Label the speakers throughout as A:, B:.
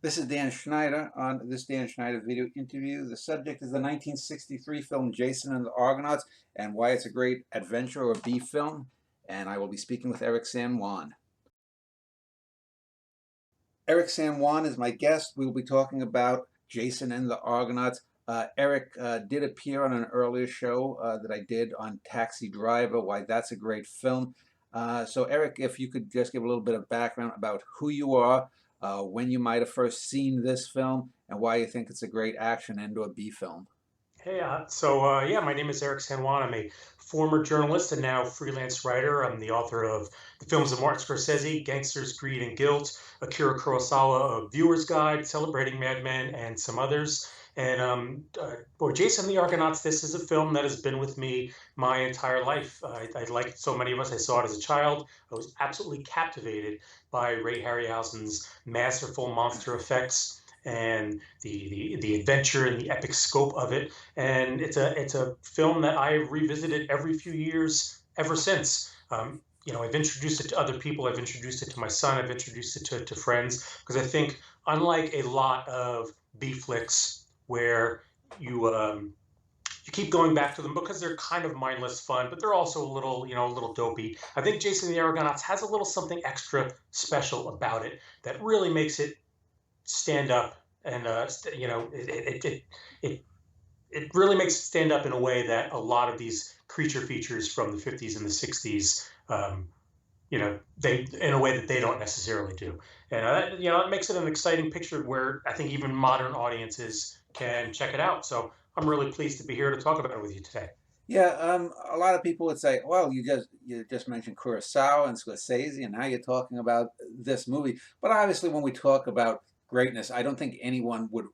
A: This is Dan Schneider on this Dan Schneider video interview. The subject is the 1963 film Jason and the Argonauts and why it's a great adventure or B film. And I will be speaking with Eric San Juan. Eric San Juan is my guest. We will be talking about Jason and the Argonauts. Eric did appear on an earlier show that I did on Taxi Driver, why that's a great film. So Eric, if you could just give a little bit of background about who you are, when you might have first seen this film, and why you think it's a great action and/or B film.
B: Hey, yeah, my name is Eric San Juan. I'm a former journalist and now freelance writer. I'm the author of the films of Martin Scorsese, Gangsters, Greed, and Guilt, Akira Kurosawa, A Viewer's Guide, Celebrating Mad Men, and some others. For Jason and the Argonauts, this is a film that has been with me my entire life. Like so many of us, I saw it as a child. I was absolutely captivated by Ray Harryhausen's masterful monster effects and the adventure and the epic scope of it. And it's a film that I've revisited every few years ever since. I've introduced it to other people. I've introduced it to my son. I've introduced it to friends because I think, unlike a lot of B flicks where you keep going back to them because they're kind of mindless fun, but they're also a little dopey. I think Jason and the Argonauts has a little something extra special about it that really makes it stand up, and it really makes it stand up in a way that a lot of these creature features from the 50s and the 60s, they in a way that they don't necessarily do. And it makes it an exciting picture where I think even modern audiences can check it out. So I'm really pleased to be here to talk about it with you today.
A: Yeah, a lot of people would say, "Well, you just mentioned Kurosawa and Scorsese, and now you're talking about this movie." But obviously, when we talk about greatness, I don't think anyone would,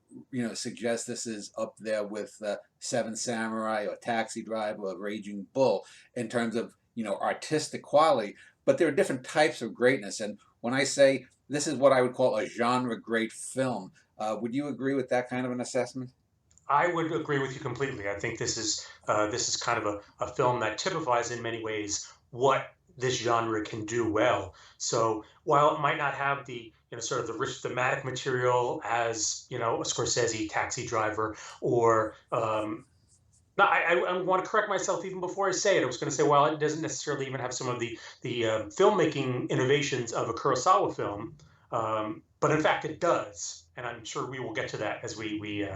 A: suggest this is up there with Seven Samurai or Taxi Driver or Raging Bull in terms of artistic quality. But there are different types of greatness, and when I say this is what I would call a genre great film, would you agree with that kind of an assessment?
B: I would agree with you completely. I think this is kind of a film that typifies in many ways what this genre can do well. So while it might not have the sort of the rich thematic material as a Scorsese Taxi Driver or no, I want to correct myself even before I say it. I was going to say, well, it doesn't necessarily even have some of the filmmaking innovations of a Kurosawa film, but in fact, it does, and I'm sure we will get to that as we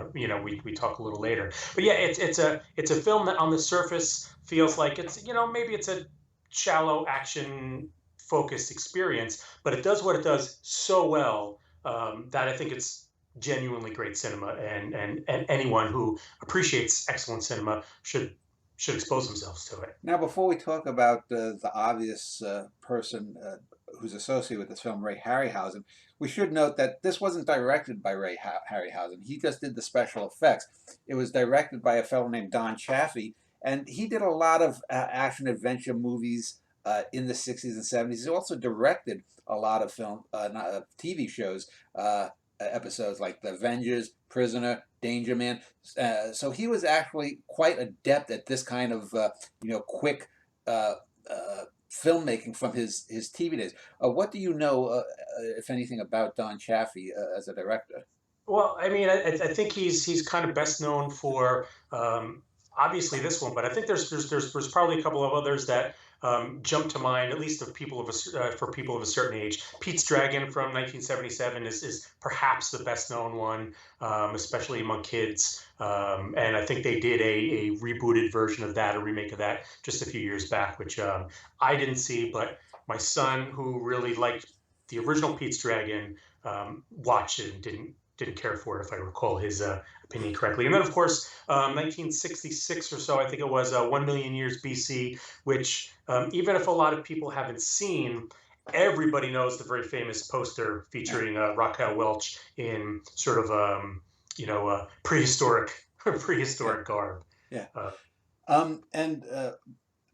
B: talk a little later. But yeah, it's a film that on the surface feels like it's maybe it's a shallow action focused experience, but it does what it does so well that I think it's genuinely great cinema, and anyone who appreciates excellent cinema should expose themselves to it.
A: Now, before we talk about the obvious person who's associated with this film, Ray Harryhausen, we should note that this wasn't directed by Harryhausen. He just did the special effects. It was directed by a fellow named Don Chaffee, and he did a lot of action adventure movies in the 60s and 70s. He also directed a lot of TV shows, episodes like The Avengers, Prisoner, Danger Man. So he was actually quite adept at this kind of quick uh, filmmaking from his TV days. What do you know, if anything, about Don Chaffee as a director?
B: Well, I mean, I think he's kind of best known for obviously this one, but I think there's probably a couple of others that jump to mind, at least of people of for people of a certain age. Pete's Dragon from 1977 is perhaps the best known one, especially among kids. And I think they did a rebooted version of that, a remake of that, just a few years back, which I didn't see, but my son, who really liked the original Pete's Dragon, watched it and didn't care for it, if I recall his opinion correctly. And then, of course, 1966 or so, I think it was 1 million years BC, which even if a lot of people haven't seen, everybody knows the very famous poster featuring Raquel Welch in sort of prehistoric prehistoric garb.
A: Yeah.
B: Uh,
A: And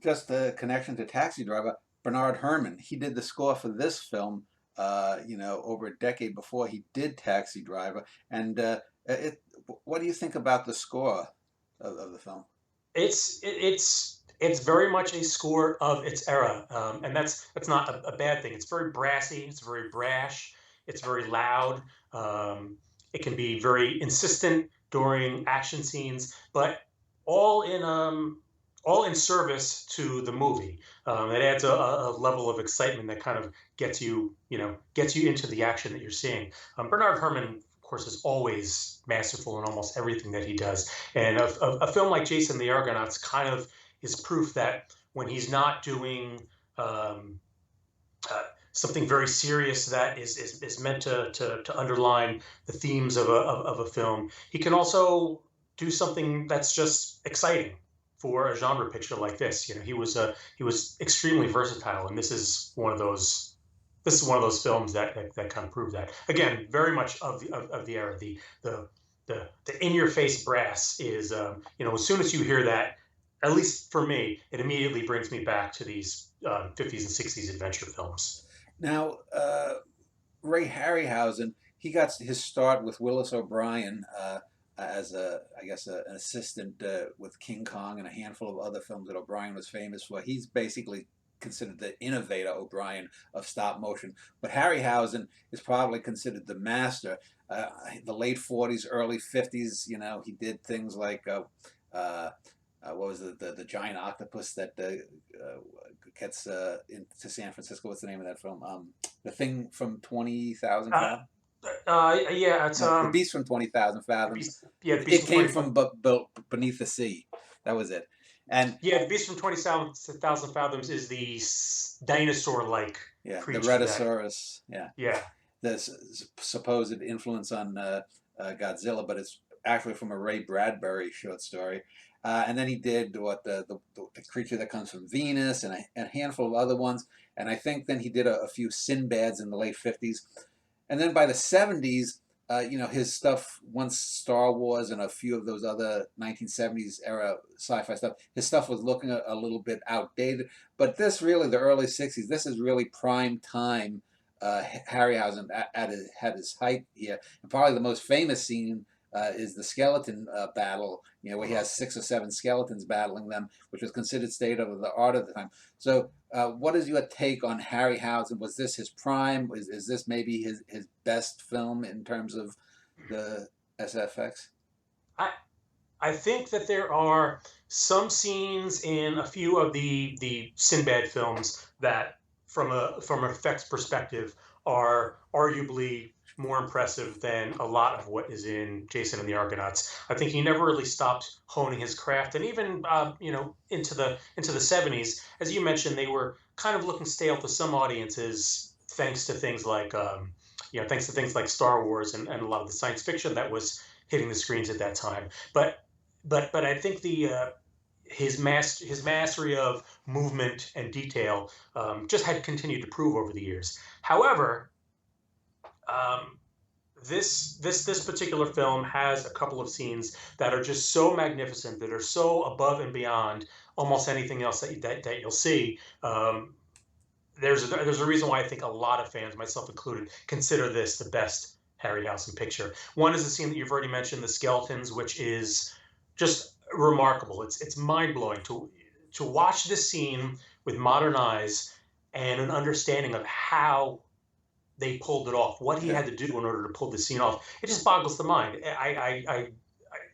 A: just a connection to Taxi Driver, Bernard Herrmann, he did the score for this film, over a decade before he did Taxi Driver. And what do you think about the score of the film?
B: it's very much a score of its era, and that's not a bad thing. It's very brassy. It's very brash. It's very loud. Um, it can be very insistent during action scenes, but all in um, all in service to the movie. It adds a level of excitement that kind of gets you into the action that you're seeing. Bernard Herrmann, of course, is always masterful in almost everything that he does, and a film like Jason the Argonauts kind of is proof that when he's not doing um, something very serious that is meant to underline the themes of a film, he can also do something that's just exciting for a genre picture like this. He was extremely versatile, and this is one of those films that kind of prove that. Again, very much of the era. The in your face brass is as soon as you hear that, at least for me, it immediately brings me back to these 50s and 60s adventure films.
A: Now, Ray Harryhausen, he got his start with Willis O'Brien as I guess, an assistant with King Kong and a handful of other films that O'Brien was famous for. He's basically considered the innovator, O'Brien, of stop motion. But Harryhausen is probably considered the master. The late 40s, early 50s, he did things like what was the giant octopus that gets into San Francisco? What's the name of that film? The Thing from 20,000
B: Uh,
A: Fathoms?
B: yeah, it's
A: No, The Beast from 20,000 Fathoms.
B: The Beast
A: It
B: from
A: came
B: 20.
A: from beneath the sea. That was it. And
B: Yeah, the Beast from 20,000 Fathoms is the dinosaur-like
A: yeah, the
B: creature that.
A: Rhedosaurus. Yeah,
B: Yeah,
A: the supposed influence on Godzilla, but it's actually from a Ray Bradbury short story. And then he did the creature that comes from Venus and a handful of other ones. And I think then he did a few Sinbads in the late 50s. And then by the 70s, his stuff, once Star Wars and a few of those other 1970s era sci-fi stuff, his stuff was looking a little bit outdated. But this really, the early 60s, this is really prime time. Harryhausen had his height here. And probably the most famous scene is the skeleton battle, where he has 6 or 7 skeletons battling them, which was considered state of the art at the time. So, what is your take on Harryhausen? Was this his prime? Is this maybe his best film in terms of the SFX?
B: I I think that there are some scenes in a few of the Sinbad films that, from an effects perspective, are arguably more impressive than a lot of what is in Jason and the Argonauts. I think he never really stopped honing his craft, and even into the 70s, as you mentioned, they were kind of looking stale to some audiences, thanks to things like Star Wars and a lot of the science fiction that was hitting the screens at that time. But I think the his mastery of movement and detail just had continued to prove over the years. However, um, this particular film has a couple of scenes that are just so magnificent, that are so above and beyond almost anything else that you'll see. There's a reason why I think a lot of fans, myself included, consider this the best Harryhausen picture. One is the scene that you've already mentioned, the skeletons, which is just remarkable. It's mind blowing to watch this scene with modern eyes and an understanding of how they pulled it off, what he
A: Yeah.
B: had to do in order to pull the scene off. It just boggles the mind.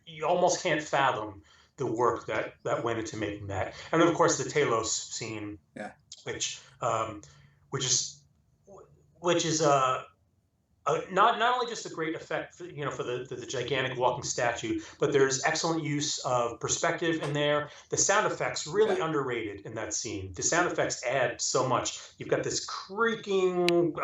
B: You almost can't fathom the work that went into making that. And then, of course, the Talos scene,
A: Yeah.
B: which um, which is which is not only just a great effect for the gigantic walking statue, but there's excellent use of perspective in there. The sound effects really
A: Yeah.
B: underrated in that scene. The sound effects add so much. You've got this creaking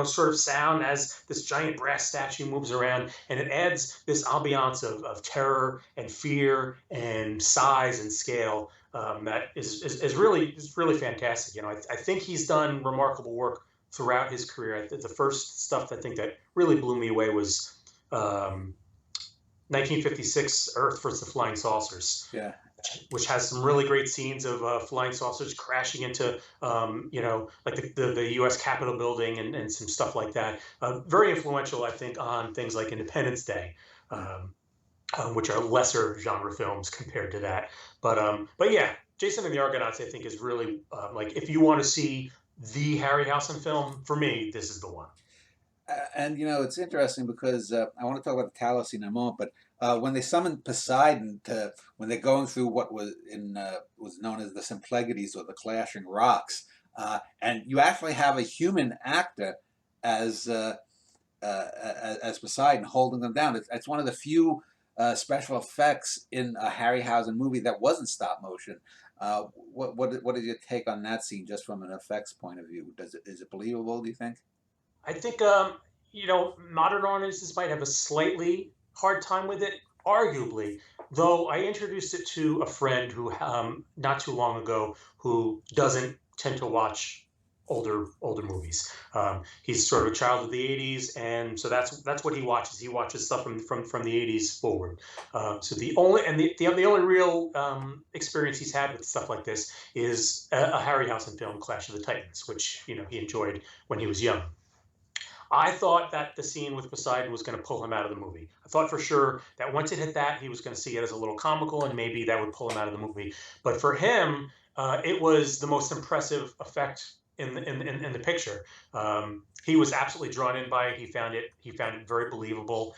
B: sort of sound as this giant brass statue moves around, and it adds this ambiance of terror and fear and size and scale that is really fantastic. I think he's done remarkable work throughout his career. The first stuff I think that really blew me away was 1956 Earth versus the Flying Saucers,
A: Yeah.
B: which has some really great scenes of flying saucers crashing into, like the U.S. Capitol building and some stuff like that. Very influential, I think, on things like Independence Day. Which are lesser genre films compared to that. But yeah, Jason and the Argonauts, I think, is really like, if you want to see the Harryhausen film, for me, this is the one.
A: And it's interesting because I want to talk about the Talos scene in a moment, but when they summoned Poseidon to when they're going through what was known as the Symplegades or the Clashing Rocks, and you actually have a human actor as as Poseidon holding them down. It's one of the few special effects in a Harryhausen movie that wasn't stop motion. What is your take on that scene, just from an effects point of view? Is it believable? Do you think?
B: I think modern audiences might have a slightly hard time with it, arguably. Though I introduced it to a friend who not too long ago who doesn't tend to watch older movies. He's sort of a child of the '80s, and so that's what he watches. He watches stuff from the '80s forward. So the only real experience he's had with stuff like this is a Harryhausen film, Clash of the Titans, which he enjoyed when he was young. I thought that the scene with Poseidon was going to pull him out of the movie. I thought for sure that once it hit that, he was going to see it as a little comical, and maybe that would pull him out of the movie. But for him, it was the most impressive effect in the picture. He was absolutely drawn in by it. He found it very believable.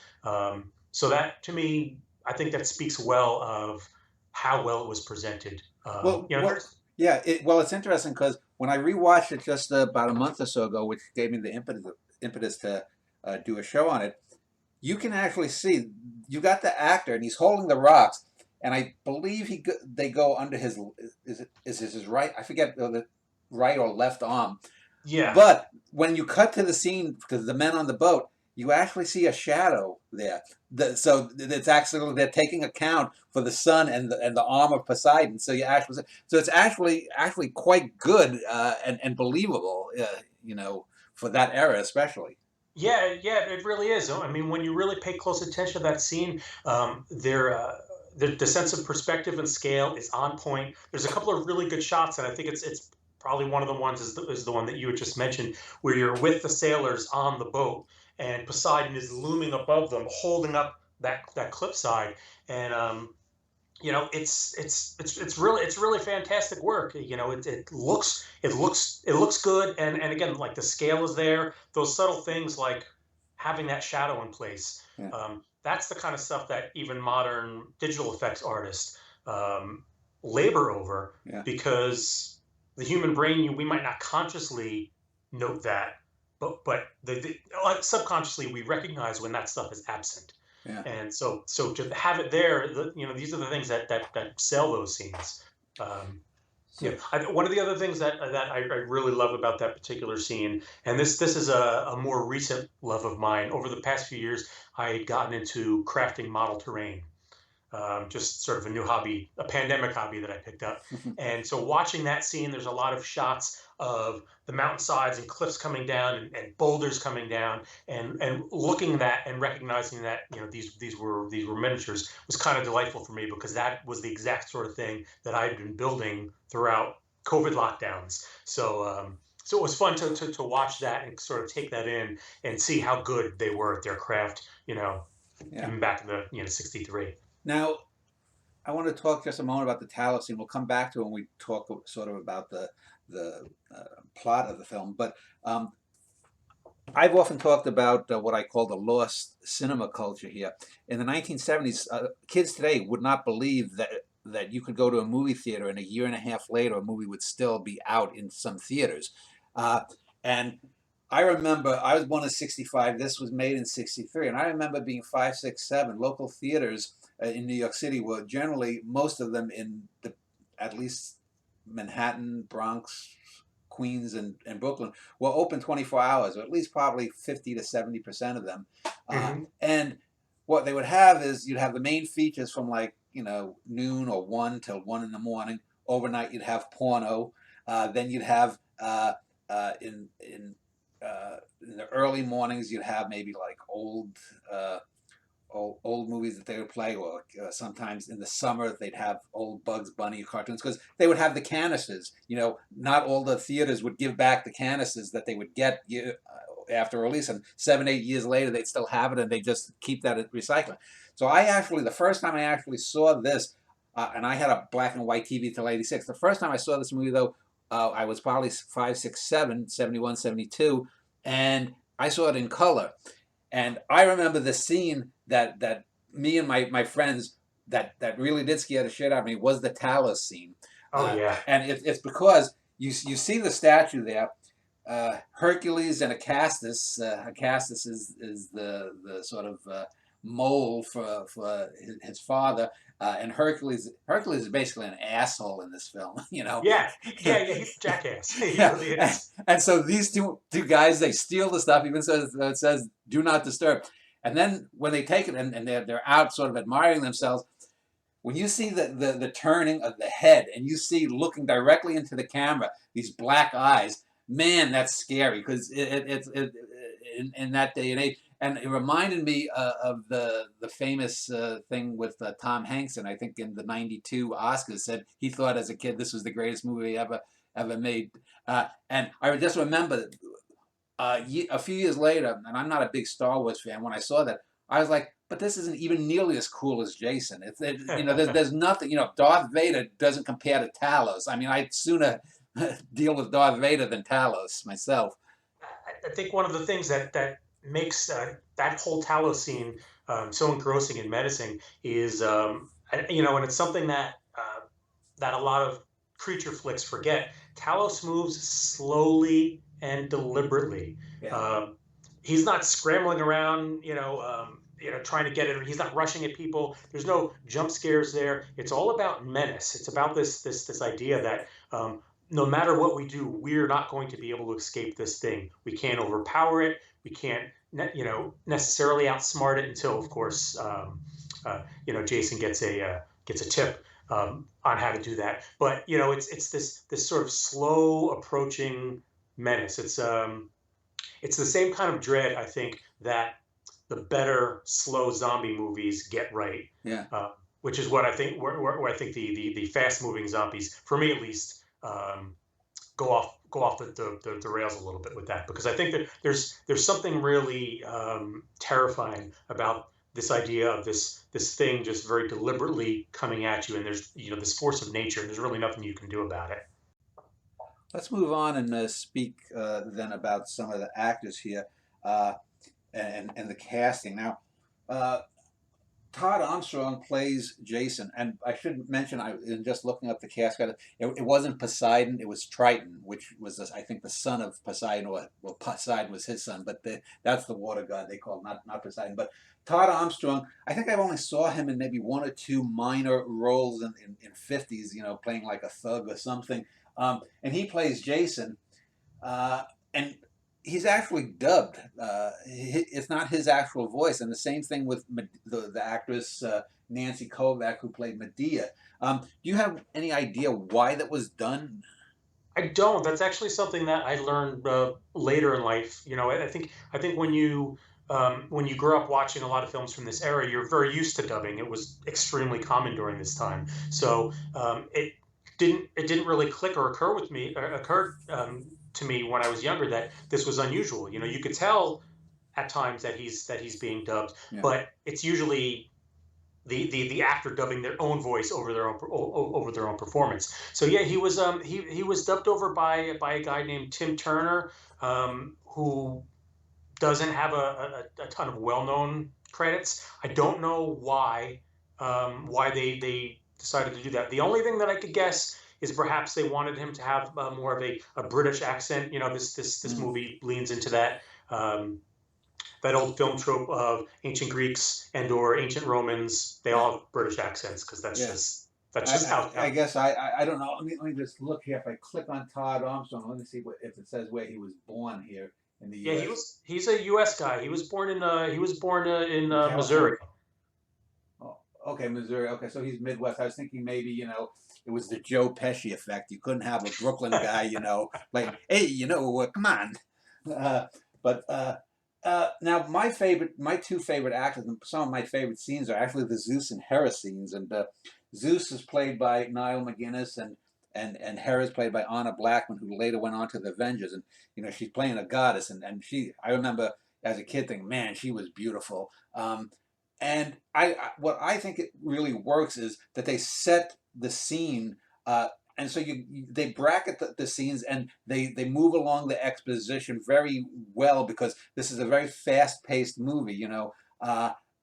B: So that, to me, I think that speaks well of how well it was presented.
A: Well, yeah, it's interesting because when I rewatched it just about a month or so ago, which gave me the impetus to do a show on it, you can actually see you got the actor and he's holding the rocks, and I believe they go under his his right, I forget the right or left arm,
B: Yeah.
A: but when you cut to the scene, because the men on the boat, you actually see a shadow there. So it's actually they're taking account for the sun and the arm of Poseidon. So it's actually quite good and believable. For that era especially.
B: Yeah, yeah, it really is. I mean, when you really pay close attention to that scene, the sense of perspective and scale is on point. There's a couple of really good shots, and I think it's probably one of the ones is the one that you had just mentioned, where you're with the sailors on the boat, and Poseidon is looming above them, holding up that cliffside, and it's really fantastic work. It looks good, and again, like the scale is there. Those subtle things like having that shadow in place.
A: Yeah.
B: That's the kind of stuff that even modern digital effects artists labor over,
A: Yeah.
B: because the human brain, we might not consciously note that, but subconsciously we recognize when that stuff is absent.
A: Yeah.
B: And so to have it there, these are the things that sell those scenes.
A: So,
B: One of the other things that I really love about that particular scene, and this is a more recent love of mine. Over the past few years, I had gotten into crafting model terrain, just sort of a new hobby, a pandemic hobby that I picked up. And so watching that scene, there's a lot of shots of the mountainsides and cliffs coming down, and boulders coming down, and looking at that and recognizing that these were miniatures was kind of delightful for me, because that was the exact sort of thing that I'd been building throughout COVID lockdowns. So it was fun to watch that and sort of take that in and see how good they were at their craft,
A: yeah.
B: even back in the '63.
A: Now, I want to talk just a moment about the Talos scene. We'll come back to it when we talk sort of about the plot of the film. But I've often talked about what I call the lost cinema culture here. In the 1970s, kids today would not believe that you could go to a movie theater and a year and a half later a movie would still be out in some theaters. And I remember I was born in '65. This was made in '63, and I remember being 5, 6, 7 local theaters in New York City were generally, most of them in at least Manhattan, Bronx, Queens, and Brooklyn, were open 24 hours, or at least probably 50 to 70% of them.
B: Hmm.
A: And what they would have is you'd have the main features from like noon or 1 till 1 in the morning. Overnight you'd have porno. Then you'd have in the early mornings you'd have maybe like old movies that they would play, or sometimes in the summer they'd have old Bugs Bunny cartoons, because they would have the canisters. Not all the theaters would give back the canisters that they would get after release, and 7, 8 years later they'd still have it, and they just keep that at recycling. So the first time I actually saw this, and I had a black and white TV till '86. The first time I saw this movie, though, I was probably 5, 6, 7, 71, 72, and I saw it in color, and I remember the scene that me and my friends that really did scare the shit out of me was the Talos scene,
B: Oh yeah.
A: and it's because you see the statue there, Hercules and Acastus. Acastus is the sort of mole for his father, and Hercules is basically an asshole in this film, you know.
B: Yeah, yeah, he's a jackass. He
A: Yeah,
B: really is.
A: and so these two guys, they steal the stuff, even says it says "do not disturb," and then when they take it and they're out sort of admiring themselves, when you see the turning of the head and you see looking directly into the camera these black eyes, man, that's scary because in that day and age. And it reminded me of the famous thing with Tom Hanks, and I think in the '92 Oscars said he thought as a kid this was the greatest movie ever made. And I just remember a few years later, and I'm not a big Star Wars fan, when I saw that, I was like, but this isn't even nearly as cool as Jason. There's nothing, Darth Vader doesn't compare to Talos. I mean, I'd sooner deal with Darth Vader than Talos myself.
B: I think one of the things that makes that whole Talos scene so engrossing and menacing is, and it's something that a lot of creature flicks forget. Talos moves slowly and deliberately.
A: Yeah.
B: He's not scrambling around, trying to get it. He's not rushing at people. There's no jump scares there. It's all about menace. It's about this idea that no matter what we do, we're not going to be able to escape this thing. We can't overpower it. We can't, necessarily outsmart it until, of course, Jason gets a tip on how to do that. But it's this sort of slow approaching menace. It's the same kind of dread, I think, that the better slow zombie movies get right.
A: Yeah.
B: Which is what I think where I think the fast moving zombies, for me at least, go off the rails a little bit with that, because I think that there's something really terrifying about this idea of this thing just very deliberately coming at you, and there's this force of nature, and there's really nothing you can do about it.
A: Let's move on and speak then about some of the actors here uh, and the casting. Now, uh, Todd Armstrong plays Jason, and I should mention, in just looking up the cast, it wasn't Poseidon, it was Triton, which was, I think, the son of Poseidon, or well, Poseidon was his son, but that's the water god they call, not Poseidon. But Todd Armstrong, I think I've only saw him in maybe one or two minor roles in 50s, playing like a thug or something. And he plays Jason, and he's actually dubbed. It's not his actual voice, and the same thing with the actress Nancy Kovac, who played Medea. Do you have any idea why that was done?
B: I don't. That's actually something that I learned later in life. I think when you grow up watching a lot of films from this era, you're very used to dubbing. It was extremely common during this time. So it didn't really click or occur to me when I was younger that this was unusual. You could tell at times that he's being dubbed,
A: Yeah.
B: but it's usually the actor dubbing their own voice over their own performance. So yeah, he was dubbed over by a guy named Tim Turner, who doesn't have a ton of well-known credits. I don't know why they decided to do that. The only thing that I could guess is perhaps they wanted him to have more of a British accent. This movie leans into that old film trope of ancient Greeks and/or ancient Romans. They all have British accents because that's
A: Yeah.
B: just how.
A: I guess I don't know. Let me just look here. If I click on Todd Armstrong, let me see if it says where he was born here in the
B: Yeah,
A: U.S.
B: he's a U.S. guy. He was born in Missouri.
A: California. Oh, okay, Missouri. Okay, so he's Midwest. I was thinking maybe, it was the Joe Pesci effect. You couldn't have a Brooklyn guy, like, hey, come on. But now my two favorite actors, and some of my favorite scenes are actually the Zeus and Hera scenes. And Zeus is played by Niall McGuinness, and Hera is played by Anna Blackman, who later went on to the Avengers. And she's playing a goddess, and I remember as a kid thinking, man, she was beautiful. And what I think it really works is that they set the scene and so they bracket the scenes, and they move along the exposition very well, because this is a very fast paced movie,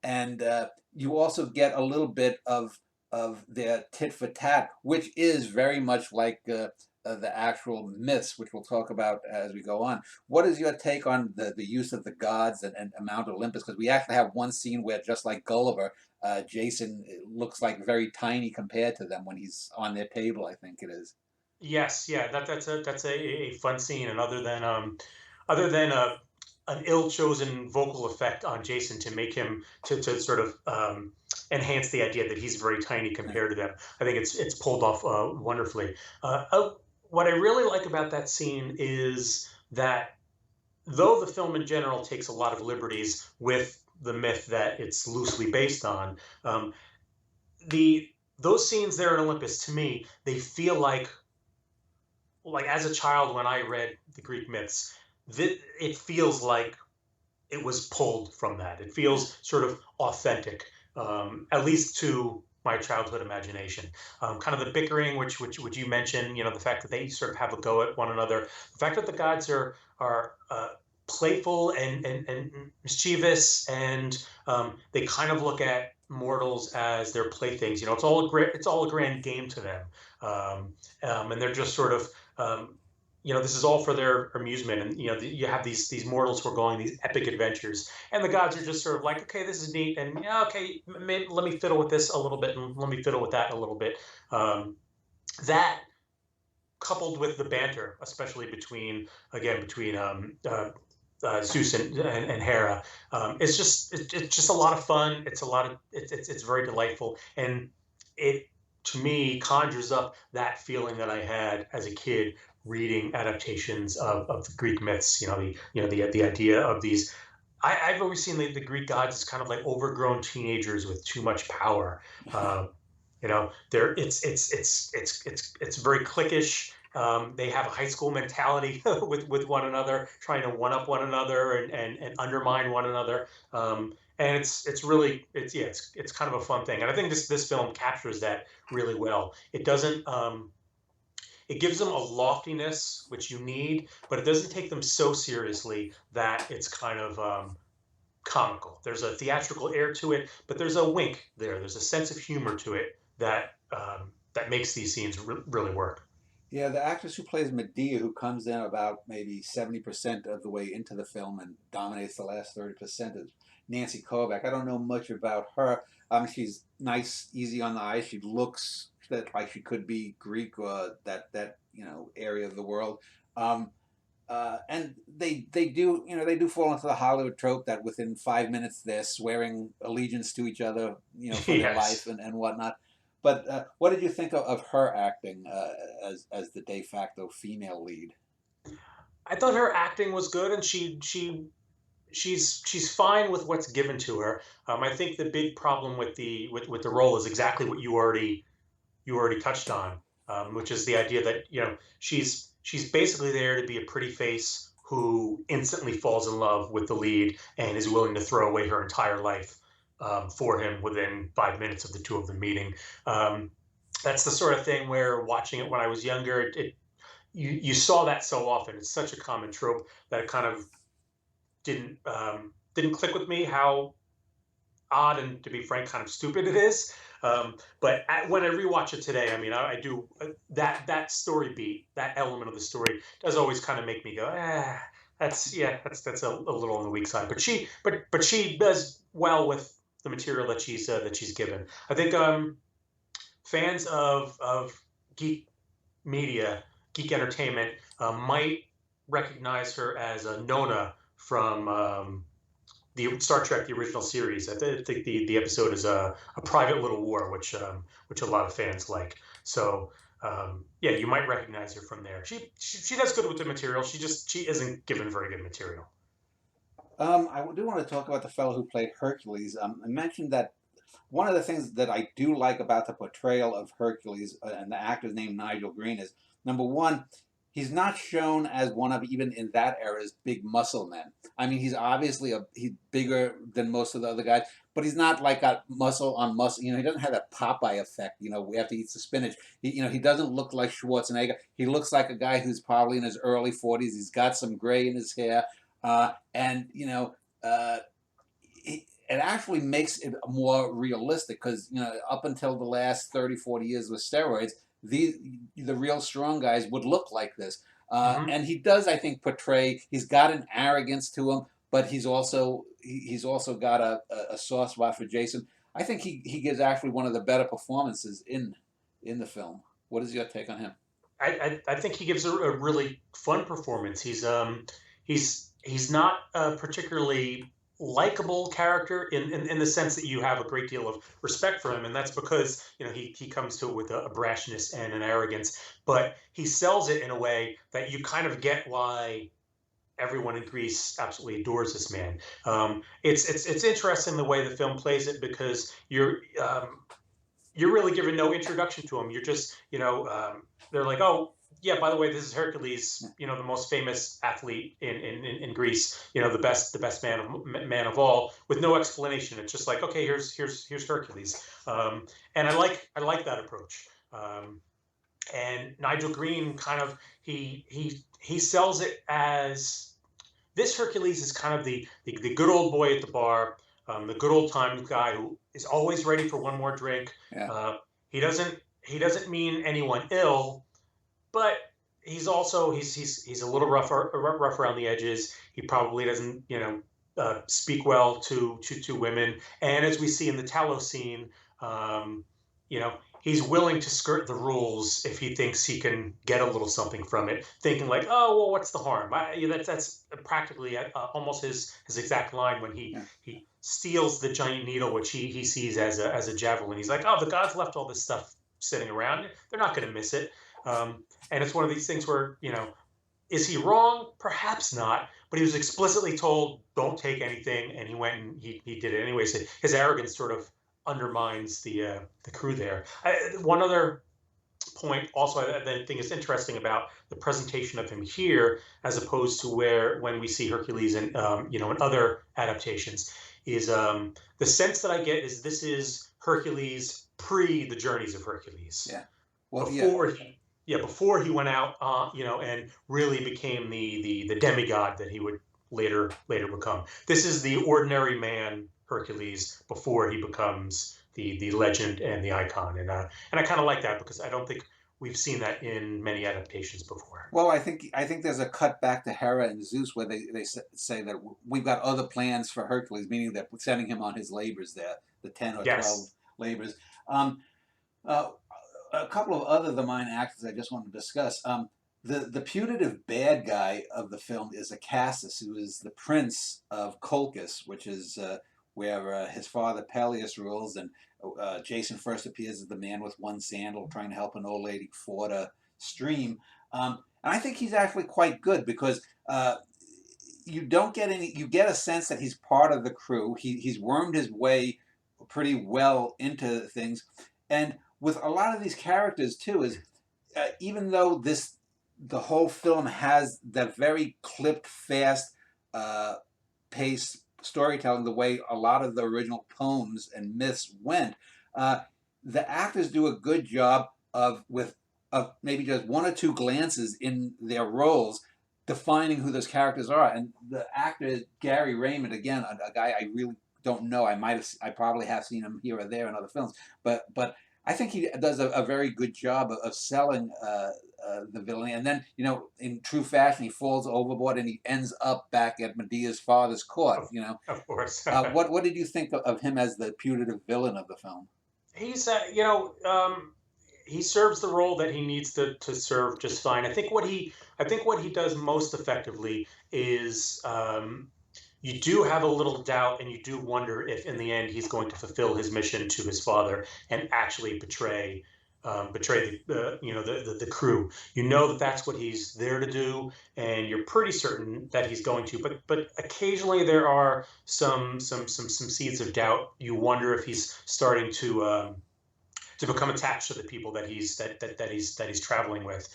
A: and you also get a little bit of their tit for tat, which is very much like the actual myths, which we'll talk about as we go on. What is your take on the use of the gods and Mount Olympus? Because we actually have one scene where, just like Gulliver, Jason looks like very tiny compared to them when he's on their table, I think it is.
B: Yes, yeah, that's a fun scene, and other than an ill-chosen vocal effect on Jason to make him to sort of enhance the idea that he's very tiny compared to them, I think it's pulled off wonderfully. What I really like about that scene is that though the film in general takes a lot of liberties with the myth that it's loosely based on, um, the those scenes there in Olympus, to me, they feel like as a child when I read the Greek myths, it feels like it was pulled from that. It
A: Yeah.
B: feels sort of authentic, at least to my childhood imagination. Kind of the bickering, which you mentioned, the fact that they sort of have a go at one another, the fact that the gods are playful and mischievous, and they kind of look at mortals as their playthings. It's all a grand game to them, and they're just sort of this is all for their amusement, and you have these mortals who are going these epic adventures, and the gods are just sort of like, okay, this is neat, and yeah, okay, let me fiddle with this a little bit, and let me fiddle with that a little bit. That coupled with the banter, especially between Zeus and Hera, it's just a lot of fun. It's a lot of it's very delightful, and it to me conjures up that feeling that I had as a kid reading adaptations of the Greek myths. The idea of these. I've always seen the Greek gods as kind of like overgrown teenagers with too much power. They're it's very cliquish. They have a high school mentality with one another, trying to one up one another and undermine one another. And it's really it's kind of a fun thing. And I think this film captures that really well. It gives them a loftiness which you need, but it doesn't take them so seriously that it's kind of comical. There's a theatrical air to it, but there's a wink there. There's a sense of humor to it that makes these scenes really work.
A: Yeah, the actress who plays Medea, who comes in about maybe 70% of the way into the film and dominates the last 30%, is Nancy Kovac. I don't know much about her. She's nice, easy on the eyes. She looks that like she could be Greek, or that area of the world. Um, and they do they do fall into the Hollywood trope that within 5 minutes they're swearing allegiance to each other, for their life
B: Yes.
A: and whatnot. But what did you think of her acting as the de facto female lead?
B: I thought her acting was good, and she's fine with what's given to her. I think the big problem with the role is exactly what you already touched on, which is the idea that she's basically there to be a pretty face who instantly falls in love with the lead and is willing to throw away her entire life for him within 5 minutes of the two of them meeting. Um, that's the sort of thing where watching it when I was younger, you saw that so often. It's such a common trope that it kind of didn't click with me how odd and, to be frank, kind of stupid it is. But when I rewatch it today, I mean, I do that story beat, that element of the story does always kind of make me go, that's a little on the weak side. But she does well with the material that she's given. I think fans of geek media, geek entertainment, might recognize her as a Nona from the Star Trek, the original series. I think the episode is a Private Little War, which a lot of fans like. So yeah, you might recognize her from there. She does good with the material. She isn't given very good material.
A: I do want to talk about the fellow who played Hercules. I mentioned that one of the things that I do like about the portrayal of Hercules, and the actor's name Nigel Green, is number one, he's not shown as one of, even in that era's big muscle men. I mean, he's obviously he's bigger than most of the other guys, but he's not like got muscle on muscle. You know, he doesn't have that Popeye effect. You know, we have to eat the spinach. He doesn't look like Schwarzenegger. He looks like a guy who's probably in his early 40s. He's got some gray in his hair, and it actually makes it more realistic because up until the last 30, 40 years with steroids, the real strong guys would look like this.
B: Hmm.
A: And he does, I think, portray. He's got an arrogance to him, but he's also got a soft spot for Jason. I think he gives actually one of the better performances in the film. What is your take on him?
B: I think he gives a really fun performance. He's not a particularly likable character in the sense that you have a great deal of respect for him, and that's because he comes to it with a brashness and an arrogance, but he sells it in a way that you kind of get why everyone in Greece absolutely adores this man. It's interesting the way the film plays it because you're really given no introduction to him. You're just, they're like, oh, yeah, by the way, this is Hercules, the most famous athlete in Greece, the best man of all, with no explanation. It's just like, okay, here's Hercules, and I like that approach. And Nigel Green kind of he sells it as this Hercules is kind of the good old boy at the bar, the good old time guy who is always ready for one more drink.
A: Yeah.
B: He doesn't mean anyone ill, but he's a little rough around the edges. He probably doesn't speak well to women, and as we see in the Talos scene, um, you know he's willing to skirt the rules if he thinks he can get a little something from it, thinking like, oh well, what's the harm? That's practically almost his exact line when he
A: Yeah.
B: he steals the giant needle, which he sees as a javelin. He's like, oh, the gods left all this stuff sitting around. They're not going to miss it. And it's one of these things where, is he wrong? Perhaps not. But he was explicitly told, don't take anything. And he went and he did it anyway. So his arrogance sort of undermines the crew there. One other point also I think is interesting about the presentation of him here, as opposed to when we see Hercules in other adaptations, is the sense that I get is this is Hercules pre the journeys of Hercules,
A: Yeah. Well, yeah.
B: before he went out, and really became the demigod that he would later become. This is the ordinary man Hercules before he becomes the legend and the icon, and I kind of like that because I don't think we've seen that in many adaptations before.
A: Well, I think there's a cut back to Hera and Zeus where they say that we've got other plans for Hercules, meaning that we're sending him on his labors there, the 10 or 12
B: Yes.
A: labors. Um, uh, a couple of other the minor actors I just want to discuss. The putative bad guy of the film is Acastus, who is the prince of Colchis, which is where his father Peleus rules, and Jason first appears as the man with one sandal trying to help an old lady ford a stream. And I think he's actually quite good because you don't get any. You get a sense that he's part of the crew. He's wormed his way pretty well into things, and with a lot of these characters too is even though the whole film has that very clipped, fast, paced storytelling, the way a lot of the original poems and myths went, the actors do a good job of maybe just one or two glances in their roles defining who those characters are. And the actor Gary Raymond, again, a guy I really don't know. I probably have seen him here or there in other films, but I think he does a very good job of selling the villain. And then, in true fashion, he falls overboard and he ends up back at Medea's father's court.
B: Of course.
A: What did you think of him as the putative villain of the film?
B: He's he serves the role that he needs to serve just fine. I think what he does most effectively is, you do have a little doubt and you do wonder if in the end he's going to fulfill his mission to his father and actually betray the crew. You know that that's what he's there to do, and you're pretty certain that he's going to. But occasionally there are some seeds of doubt. You wonder if he's starting to become attached to the people that he's traveling with,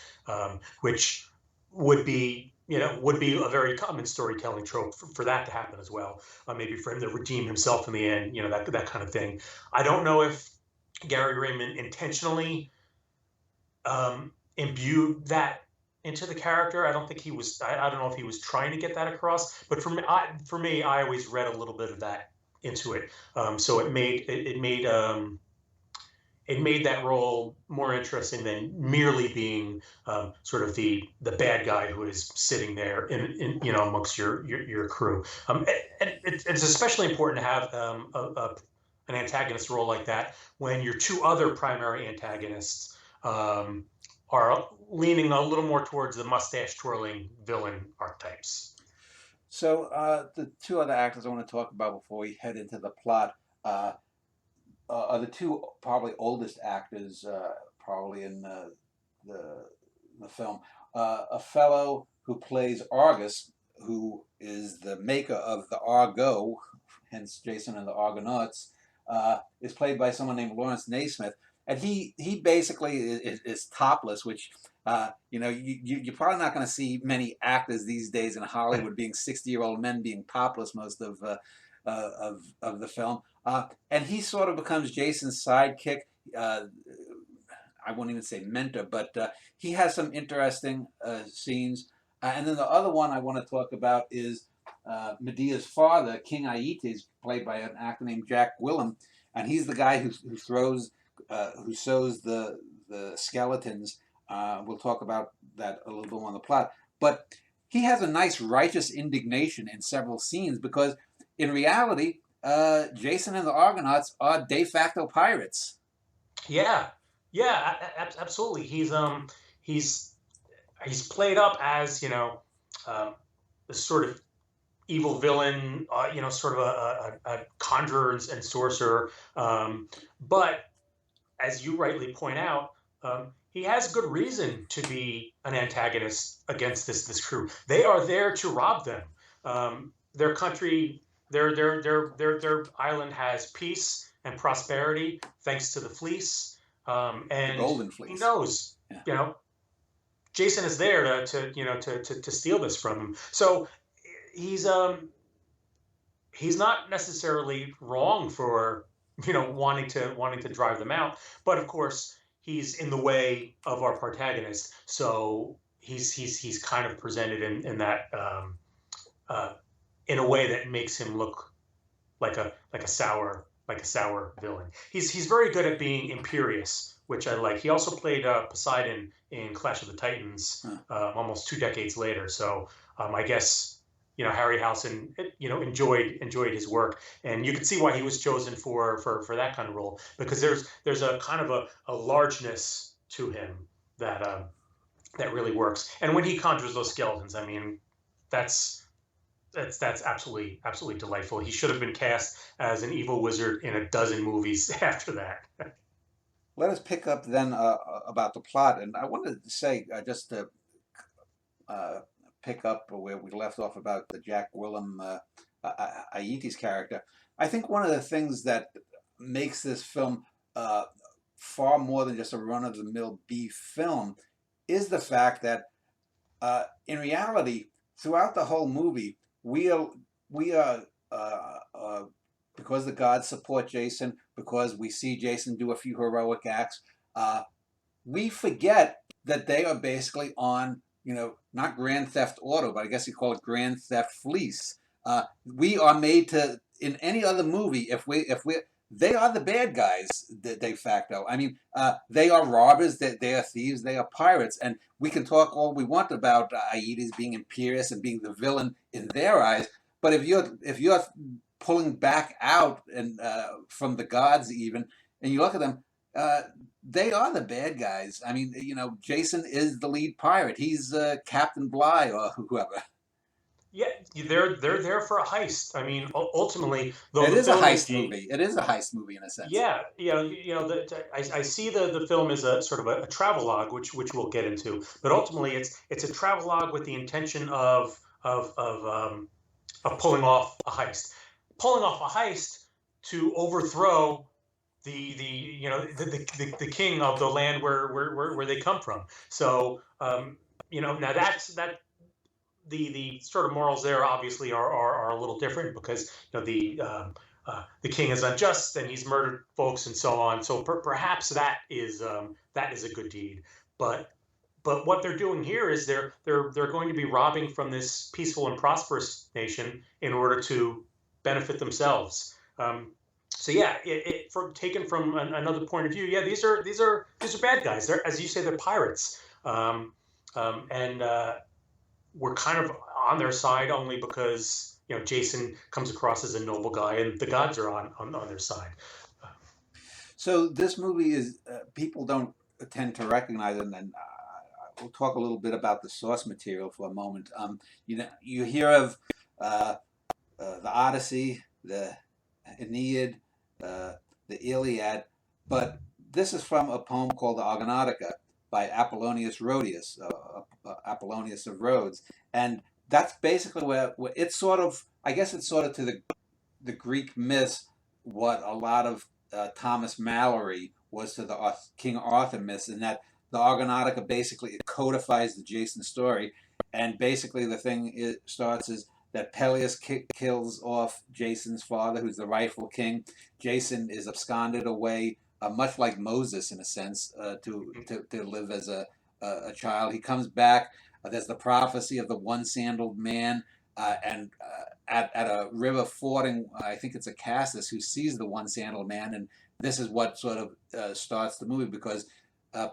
B: which would be, would be a very common storytelling trope for that to happen as well. Maybe for him to redeem himself in the end, that kind of thing. I don't know if Gary Raymond intentionally imbued that into the character. I don't think he was. I don't know if he was trying to get that across. But for me, I always read a little bit of that into it. So it made that role more interesting than merely being sort of the bad guy who is sitting there in amongst your crew. And it's especially important to have an antagonist role like that when your two other primary antagonists um, are leaning a little more towards the mustache twirling villain archetypes.
A: So the two other actors I want to talk about before we head into the plot uh, are the two probably oldest actors probably in the the film. A fellow who plays Argus, who is the maker of the Argo, hence Jason and the Argonauts, is played by someone named Lawrence Naismith, and he basically is topless, which you're probably not going to see many actors these days in Hollywood being 60-year-old men being topless most of the film. And he sort of becomes Jason's sidekick. Uh, I won't even say mentor, but he has some interesting scenes. And then the other one I want to talk about is Medea's father, King Aeetes, played by an actor named Jack Willem, and he's the guy who sews the skeletons. We'll talk about that a little bit more on the plot, but he has a nice righteous indignation in several scenes because, in reality, Jason and the Argonauts are de facto pirates.
B: Yeah, yeah, absolutely. He's he's played up as this sort of evil villain, sort of a conjurer and sorcerer. But as you rightly point out, he has good reason to be an antagonist against this crew. They are there to rob them. Their country, their island has peace and prosperity thanks to the fleece,
A: The
B: and
A: Golden
B: he
A: Fleece.
B: knows,
A: Yeah.
B: Jason is there to steal this from him. So he's he's not necessarily wrong for wanting to drive them out, but of course he's in the way of our protagonist, so he's kind of presented in that uh, in a way that makes him look like a sour villain. He's very good at being imperious, which I like. He also played Poseidon in Clash of the Titans
A: Huh.
B: almost 2 decades later. So I guess Harryhausen enjoyed his work, and you can see why he was chosen for that kind of role, because there's a kind of a largeness to him that that really works. And when he conjures those skeletons, I mean, that's that's absolutely delightful. He should have been cast as an evil wizard in a dozen movies after that.
A: Let us pick up then about the plot. And I wanted to say, just to uh, pick up where we left off about the Jack Willem Aeetes character, I think one of the things that makes this film uh, far more than just a run-of-the-mill B film is the fact that in reality, throughout the whole movie, we are because the gods support Jason, because we see Jason do a few heroic acts. Uh, we forget that they are basically on, not Grand Theft Auto, but I guess you call it Grand Theft Fleece. We are made to, in any other movie, if we they are the bad guys de facto. I mean, they are robbers, they are thieves, they are pirates, and we can talk all we want about Aedes being imperious and being the villain in their eyes. But if you're pulling back out and from the gods even, and you look at them, uh, they are the bad guys. I mean, Jason is the lead pirate. He's Captain Bligh or whoever.
B: Yeah, they're there for a heist. I mean, ultimately, though
A: It
B: the
A: is a
B: film is
A: heist
B: a
A: movie. It is a heist movie in a sense.
B: yeah, I see the film as a sort of a travelogue, which we'll get into, but ultimately it's a travelogue with the intention of pulling off a heist to overthrow the king of the land where they come from. So now the sort of morals there obviously are a little different because the king is unjust and he's murdered folks and so on. So perhaps that is a good deed, but what they're doing here is they're going to be robbing from this peaceful and prosperous nation in order to benefit themselves. So yeah, from taken from another point of view, yeah, these are bad guys. They're, as you say, they're pirates, and we're kind of on their side only because Jason comes across as a noble guy, and the gods are on their side.
A: So this movie is people don't tend to recognize it, and we'll talk a little bit about the source material for a moment. You hear of the Odyssey, the Aeneid, the Iliad, but this is from a poem called the Argonautica by Apollonius Rhodius, Apollonius of Rhodes, and that's basically where it's sort of, I guess it's sort of to the Greek myths what a lot of Thomas Mallory was to the King Arthur myths, in that the Argonautica basically it codifies the Jason story, and basically the thing it starts is that Peleus kills off Jason's father, who's the rightful king. Jason is absconded away, much like Moses in a sense, to live as a child. He comes back. There's the prophecy of the one-sandaled man, and at a river fording, I think it's Acasus who sees the one-sandaled man, and this is what sort of starts the movie, because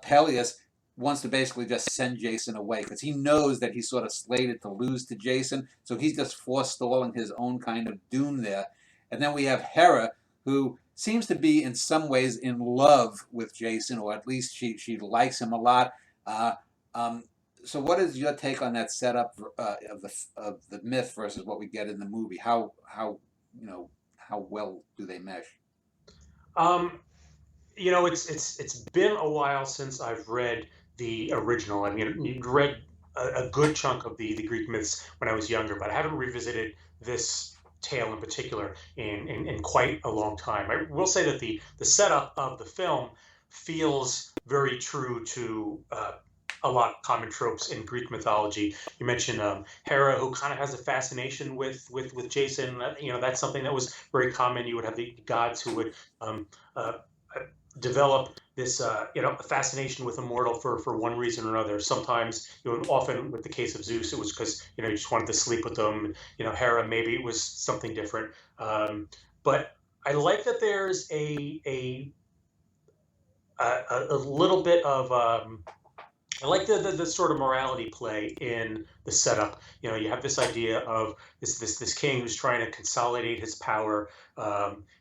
A: Peleus wants to basically just send Jason away because he knows that he's sort of slated to lose to Jason, so he's just forestalling his own kind of doom there. And then we have Hera, who seems to be in some ways in love with Jason, or at least she likes him a lot. Um, so, what is your take on that setup of the myth versus what we get in the movie? How well do they mesh?
B: Um, it's been a while since I've read the original. I mean, you read a good chunk of the Greek myths when I was younger, but I haven't revisited this tale in particular in quite a long time. I will say that the setup of the film feels very true to a lot of common tropes in Greek mythology. You mentioned Hera, who kind of has a fascination with Jason. That's something that was very common. You would have the gods who would uh, develop this fascination with a mortal for one reason or another. Sometimes, often with the case of Zeus, it was because you just wanted to sleep with them. Hera, maybe it was something different. But I like that there's a little bit of I like the sort of morality play in the setup. You have this idea of this king who's trying to consolidate his power.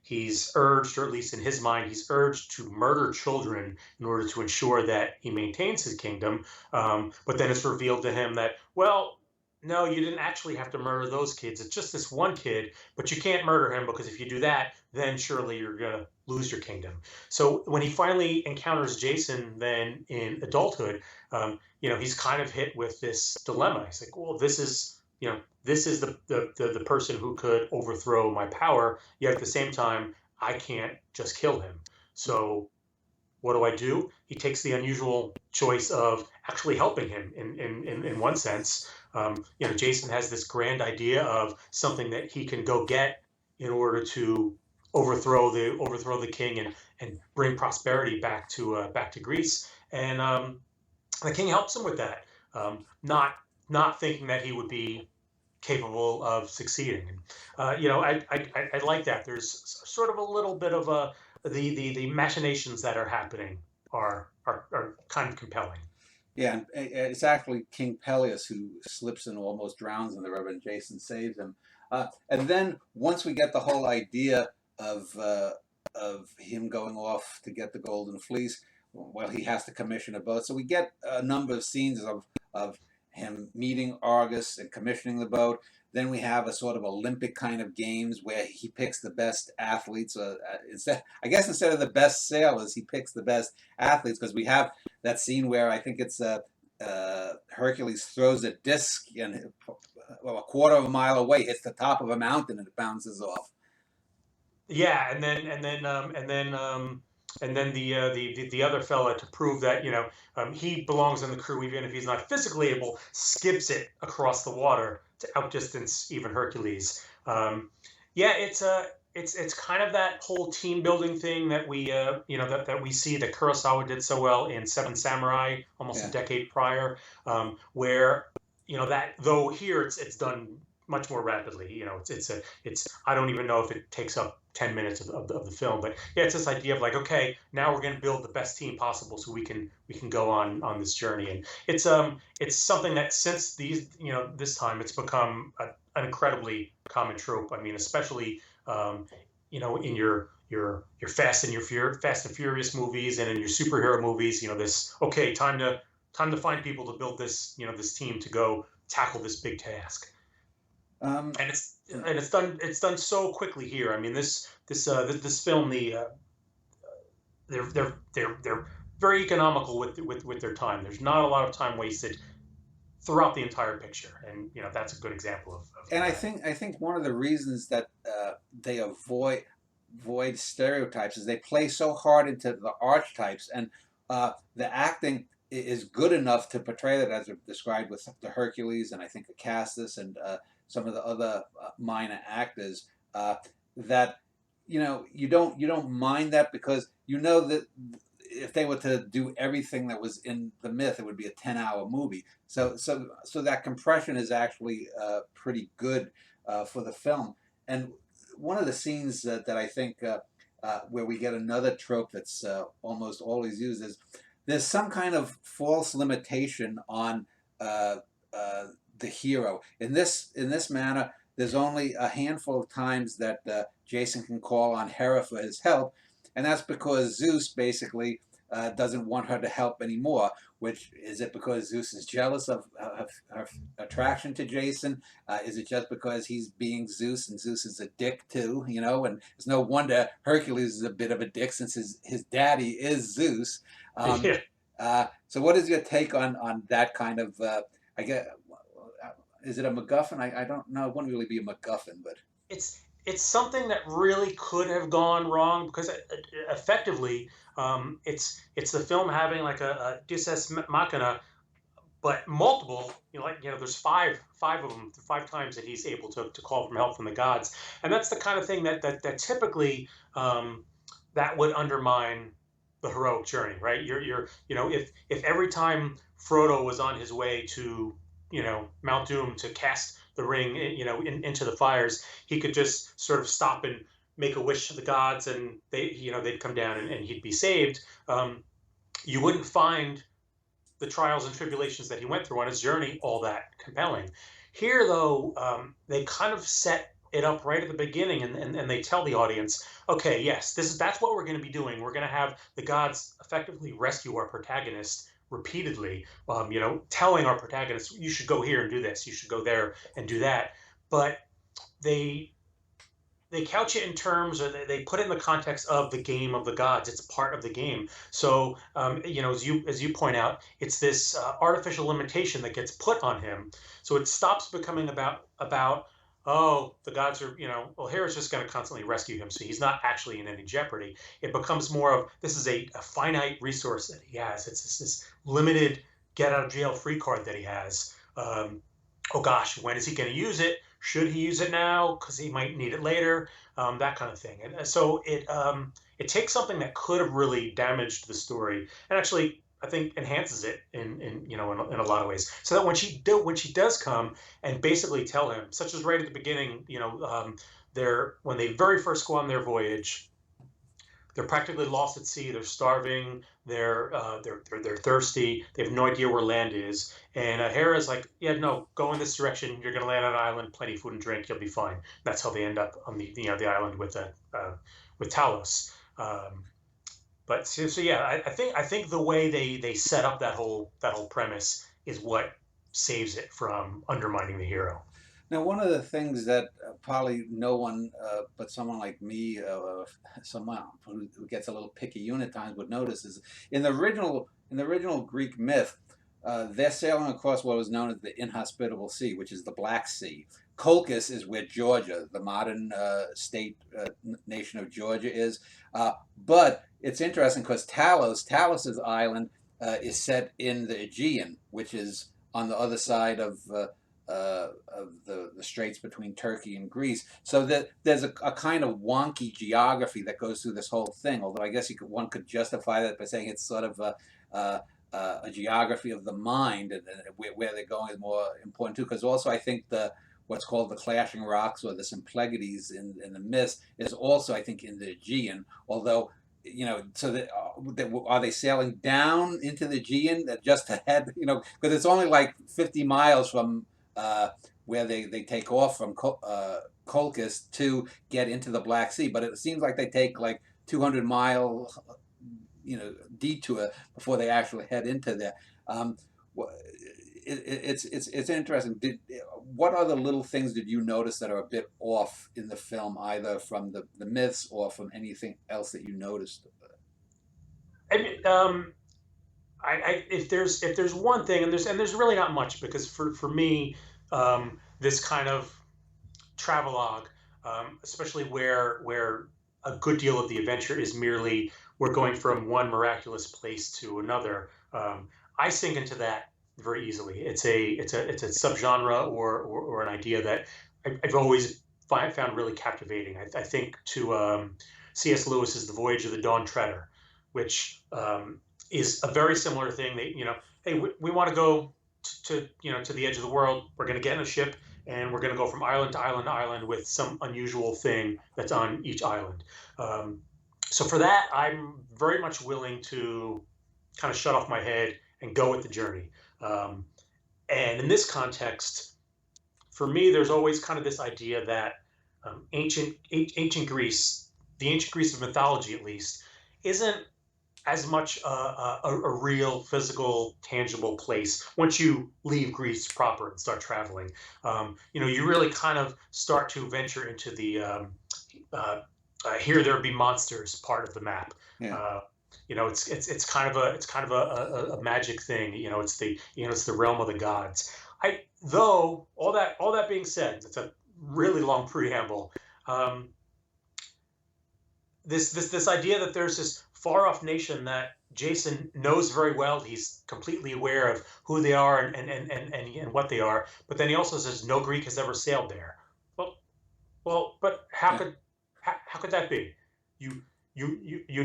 B: He's urged, or at least in his mind, he's urged to murder children in order to ensure that he maintains his kingdom. But then it's revealed to him that, well, no, you didn't actually have to murder those kids. It's just this one kid, but you can't murder him because if you do that, then surely you're gonna lose your kingdom. So when he finally encounters Jason, then in adulthood, he's kind of hit with this dilemma. He's like, well, this is the person who could overthrow my power. Yet at the same time, I can't just kill him. So what do I do? He takes the unusual choice of actually helping him in one sense. Jason has this grand idea of something that he can go get in order to overthrow the king and bring prosperity back to Greece. And the king helps him with that, not thinking that he would be capable of succeeding. And I like that. There's sort of a little bit of the machinations that are happening are kind of compelling.
A: Yeah, and it's actually King Peleus who slips and almost drowns in the river, and Jason saves him. And then once we get the whole idea of him going off to get the golden fleece, well, he has to commission a boat. So we get a number of scenes of him meeting Argus and commissioning the boat. Then we have a sort of Olympic kind of games where he picks the best athletes. Instead of the best sailors, he picks the best athletes, because we have that scene where I think it's Hercules throws a disc and a quarter of a mile away hits the top of a mountain and it bounces off.
B: Yeah, and then the other fella, to prove that he belongs in the crew even if he's not physically able, skips it across the water to outdistance even Hercules. Yeah, it's kind of that whole team building thing that that we see that Kurosawa did so well in Seven Samurai almost a
A: Yeah.
B: decade prior, where that, though here it's done much more rapidly. It's I don't even know if it takes up 10 minutes of the film, but yeah, it's this idea of like, okay, now we're going to build the best team possible so we can go on this journey. And it's something that since this time it's become an incredibly common trope. I mean, especially in your Fast and Furious movies and in your superhero movies, this, okay, time to find people to build this team to go tackle this big task.
A: Um,
B: And it's done so quickly here. I mean, this film, they're very economical with their time. There's not a lot of time wasted throughout the entire picture, and that's a good example of
A: and
B: that.
A: I think one of the reasons that they avoid stereotypes is they play so hard into the archetypes, and the acting is good enough to portray that as described with the Hercules, and I think Acastus and some of the other minor actors, that you don't mind that, because you know that if they were to do everything that was in the myth, it would be a 10-hour movie. So that compression is actually pretty good for the film. And one of the scenes that I think where we get another trope that's almost always used is there's some kind of false limitation on uh, uh, the hero. In this manner, there's only a handful of times that Jason can call on Hera for his help, and that's because Zeus basically doesn't want her to help anymore. Which is it because Zeus is jealous of her attraction to Jason? Is it just because he's being Zeus and Zeus is a dick too? And it's no wonder Hercules is a bit of a dick since his daddy is Zeus. Um,
B: Yeah,
A: so, what is your take on that kind of? I guess is it a MacGuffin? I don't know. It wouldn't really be a MacGuffin, but
B: it's something that really could have gone wrong because effectively, it's the film having like a deus ex machina, but multiple, there's five of them, five times that he's able to call from help from the gods. And that's the kind of thing that typically, that would undermine the heroic journey, right? If every time Frodo was on his way to Mount Doom to cast the ring, into the fires, he could just sort of stop and make a wish to the gods, and they'd come down, and he'd be saved. You wouldn't find the trials and tribulations that he went through on his journey all that compelling. Here, though, they kind of set it up right at the beginning, and they tell the audience, okay, yes, that's what we're going to be doing. We're going to have the gods effectively rescue our protagonist repeatedly, telling our protagonist, you should go here and do this, you should go there and do that. But they they couch it in terms, or they put it in the context of the game of the gods. It's part of the game. So, as you point out, it's this artificial limitation that gets put on him. So it stops becoming about, oh, the gods are, well, Hera's just going to constantly rescue him, so he's not actually in any jeopardy. It becomes more of, this is a finite resource that he has. It's this limited get out of jail free card that he has. Oh gosh, when is he going to use it? Should he use it now because he might need it later? That kind of thing. And so it takes something that could have really damaged the story, and actually I think enhances it in a lot of ways. So that when she does come and basically tell him, such as right at the beginning, they're when they very first go on their voyage, they're practically lost at sea. They're starving. They're thirsty. They have no idea where land is. And Hera's like, yeah, no, go in this direction. You're gonna land on an island, plenty of food and drink. You'll be fine. That's how they end up on the island with Talos. But so yeah, I think the way they set up that whole premise is what saves it from undermining the hero.
A: now, one of the things that probably no one but someone like me, someone who gets a little picky unit times, would notice is in the original Greek myth, they're sailing across what was known as the inhospitable sea, which is the Black Sea, Colchis is where Georgia, the modern state nation of Georgia, is. But it's interesting because Talos's island is set in the Aegean, which is on the other side of the straits between Turkey and Greece. So that there's a kind of wonky geography that goes through this whole thing. Although I guess one could justify that by saying it's sort of a geography of the mind, and where they're going is more important too. Because also I think the what's called the clashing rocks or the Symplegades in the mist is also I think in the Aegean. Although so that are they sailing down into the Aegean just to head? Because it's only like 50 miles from where they take off from Colchis to get into the Black Sea, but it seems like they take like 200-mile detour before they actually head into there. Um, it's interesting. What other little things did you notice that are a bit off in the film, either from the myths or from anything else that you noticed?
B: I mean, if there's one thing, and there's really not much, because for me, this kind of travelogue, especially where a good deal of the adventure is merely we're going from one miraculous place to another. I sink into that very easily. It's a subgenre or an idea that I've always found really captivating. I think to C.S. Lewis's The Voyage of the Dawn Treader, which is a very similar thing. That hey, we want to go to the edge of the world. We're going to get in a ship and we're going to go from island to island to island with some unusual thing that's on each island. So for that, I'm very much willing to kind of shut off my head and go with the journey. And in this context, for me, there's always kind of this idea that ancient Greece, the ancient Greece of mythology at least, isn't as much a real physical, tangible place once you leave Greece proper and start traveling. You really kind of start to venture into the here there be monsters part of the map.
A: Yeah.
B: It's kind of a magic thing. It's the realm of the gods. Though all that being said, it's a really long preamble. This idea that there's this far off nation that Jason knows very well. He's completely aware of who they are and what they are. But then he also says no Greek has ever sailed there. But how could that be? You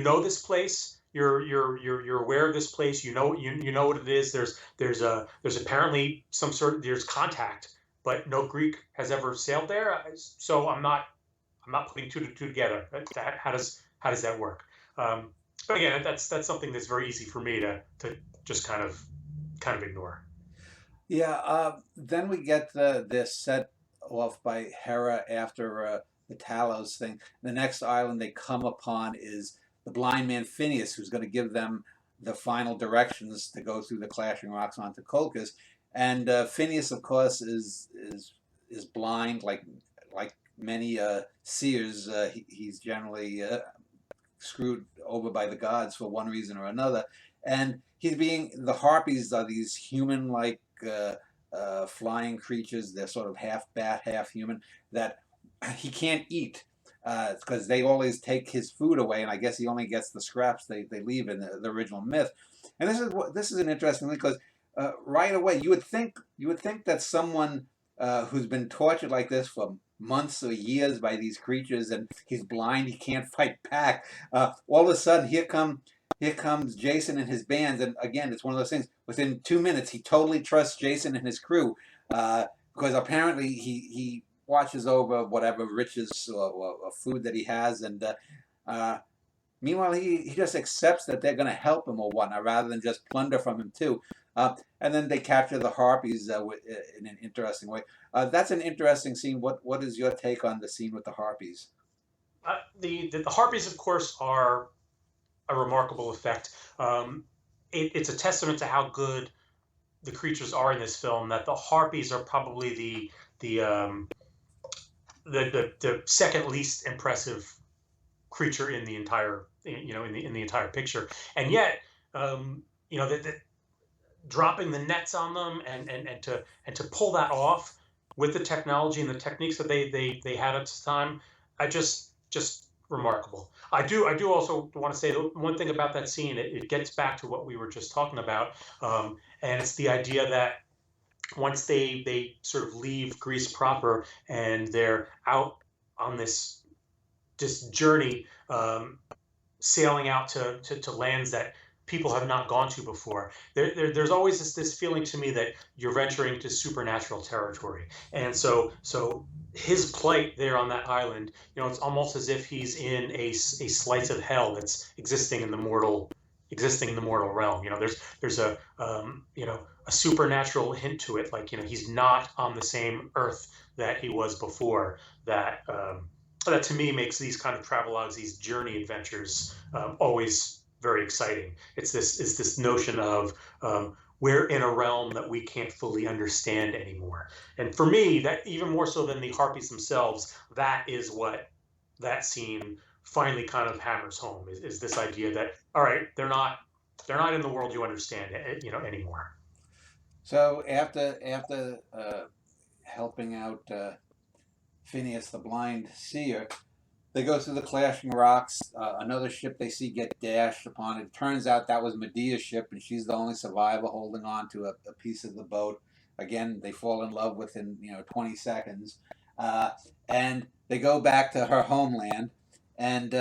B: know this place. You're aware of this place. You know what it is. There's apparently there's contact, but no Greek has ever sailed there. So I'm not putting two to two together. How does that work? But again, that's something that's very easy for me to just kind of ignore.
A: Yeah. Then we get they're set off by Hera after the Talos thing. The next island they come upon is the blind man Phineas, who's going to give them the final directions to go through the clashing rocks onto Colchis. And Phineas, of course, is blind, like many seers. He's generally screwed over by the gods for one reason or another, and the harpies are these human-like flying creatures. They're sort of half bat, half human that he can't eat because they always take his food away, and I guess he only gets the scraps they leave in the original myth. And this is an interesting thing because right away you would think that someone who's been tortured like this for months or years by these creatures, and he's blind, he can't fight back. All of a sudden, here comes Jason and his bands, and again, it's one of those things. Within 2 minutes, he totally trusts Jason and his crew because apparently he watches over whatever riches or food that he has, and meanwhile, he just accepts that they're going to help him or whatnot, rather than just plunder from him too. And then they capture the harpies in an interesting way. That's an interesting scene. What is your take on the scene with the harpies?
B: The harpies, of course, are a remarkable effect. It's a testament to how good the creatures are in this film that the harpies are probably the second least impressive creature in the entire in the entire picture, and yet dropping the nets on them and to pull that off with the technology and the techniques that they had at the time, I just remarkable. I do also want to say the one thing about that scene. It gets back to what we were just talking about, and it's the idea that once they sort of leave Greece proper and they're out on this journey, sailing out to lands that people have not gone to before. There's always this feeling to me that you're venturing to supernatural territory, and so his plight there on that island, it's almost as if he's in a slice of hell that's existing in the mortal realm. There's a supernatural hint to it, like he's not on the same earth that he was before. That to me makes these kind of travelogues, these journey adventures, always very exciting. It's this notion of we're in a realm that we can't fully understand anymore. And for me, that even more so than the harpies themselves, that is what that scene finally kind of hammers home is this idea that all right, they're not in the world you understand, anymore.
A: So after helping out Phineas the blind seer, they go through the clashing rocks. Another ship they see get dashed upon. It turns out that was Medea's ship, and she's the only survivor holding on to a piece of the boat. Again, they fall in love within 20 seconds, and they go back to her homeland. And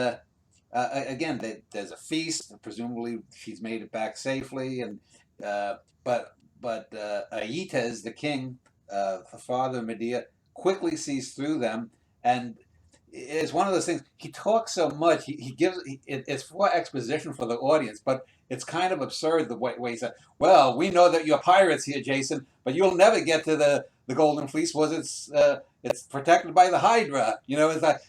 A: again, there's a feast. Presumably, she's made it back safely. And but Aeetes, the king, the father of Medea, quickly sees through them, and it's one of those things. He talks so much. He gives it's for exposition for the audience, but it's kind of absurd the way he said, "Well, we know that you're pirates here, Jason, but you'll never get to the Golden Fleece, was it's protected by the Hydra." It's like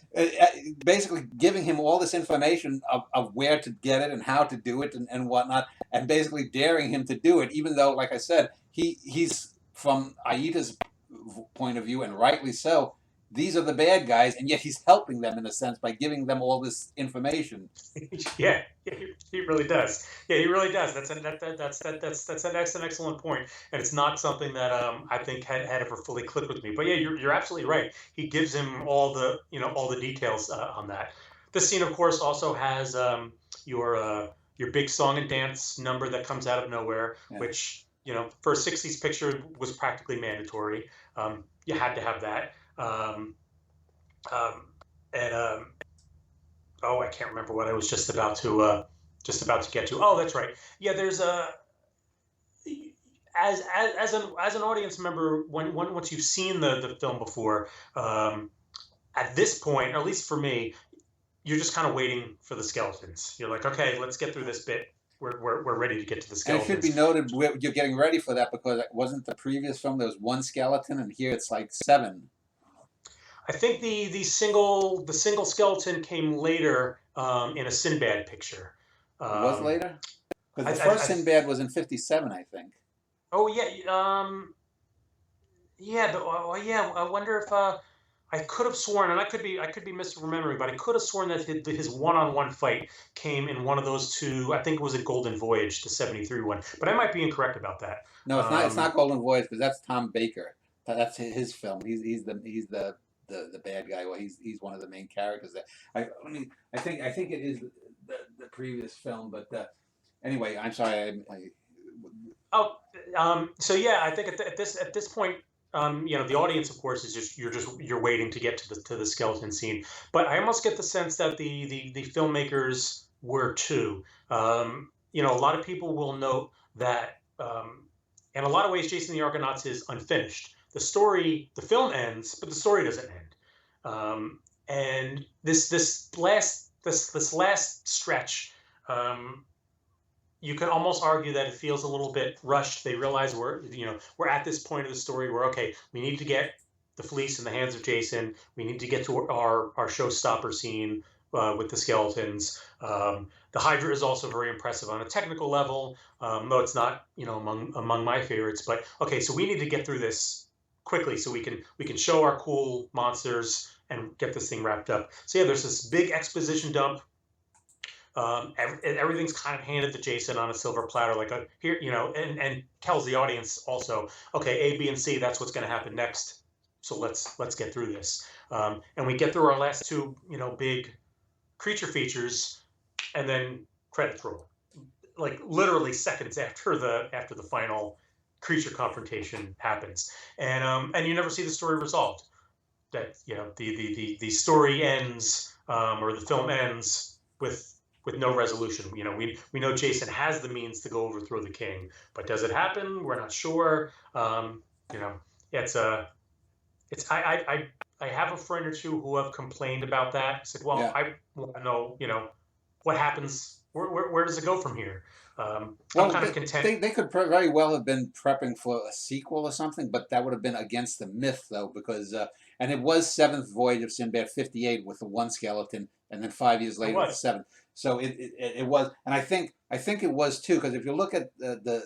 A: basically giving him all this information of where to get it and how to do it and whatnot, and basically daring him to do it, even though, like I said, he's from Aietes' point of view, and rightly so. These are the bad guys, and yet he's helping them in a sense by giving them all this information.
B: Yeah, he really does. Yeah, he really does. That's an excellent point, and it's not something that I think had ever fully clicked with me. But yeah, you're absolutely right. He gives him all the details on that. This scene, of course, also has your big song and dance number that comes out of nowhere,
A: Yeah.
B: which for a '60s picture was practically mandatory. You had to have that. And oh, I can't remember what I was just about to get to. Oh, that's right. Yeah, there's a as an audience member, once you've seen the film before, at this point, or at least for me, you're just kind of waiting for the skeletons. You're like, okay, let's get through this bit. We're ready to get to the
A: And it should be
B: skeletons.
A: noted you're getting ready for that because it wasn't the previous film. There was one skeleton, and here it's like seven.
B: I think the single skeleton came later, in a Sinbad picture.
A: It was
B: Um,
A: later because
B: I,
A: the
B: I,
A: first
B: I
A: Sinbad was in '57, I think.
B: oh yeah, yeah, but yeah, I wonder if I could have sworn, and I could be misremembering, but I could have sworn that his one-on-one fight came in one of those two. I think it was a Golden Voyage, the '73 one, but I might be incorrect about that.
A: No, it's not. It's
B: Um,
A: not Golden Voyage because that's Tom Baker. That's his film. He's the bad guy. Well, he's one of the main characters there. I think it is the previous film, but anyway, I'm sorry.
B: Oh, so yeah, I think at this point, the audience, of course, is you're waiting to get to the skeleton scene. But I almost get the sense that the filmmakers were too. A lot of people will note that, in a lot of ways, Jason the Argonauts is unfinished. The film ends, but the story doesn't end. And this last stretch. You could almost argue that it feels a little bit rushed. They realize we're at this point of the story where, okay, we need to get the fleece in the hands of Jason. We need to get to our showstopper scene, with the skeletons. The Hydra is also very impressive on a technical level, though it's not among my favorites. But okay, so we need to get through this quickly so we can show our cool monsters and get this thing wrapped up. So yeah, there's this big exposition dump. Everything's kind of handed to Jason on a silver platter, like here, and tells the audience also, okay, A, B, and C, that's what's going to happen next. So let's get through this. And we get through our last two, big creature features, and then credits roll. Like literally seconds after the final creature confrontation happens, and you never see the story resolved. That the story ends, or the film ends with no resolution. We know Jason has the means to go overthrow the king, but does it happen? We're not sure. You know, it's a it's I have a friend or two who have complained about that. I said, well,
A: Yeah.
B: I want to know, what happens. Where does it go from here? I'm
A: Well,
B: kind of content.
A: they could very well have been prepping for a sequel or something, but that would have been against the myth, though, because and it was Seventh Voyage of Sinbad '58 with the one skeleton, and then 5 years
B: It
A: later with the
B: was.
A: seventh. So it was, and I think it was too, because if you look at the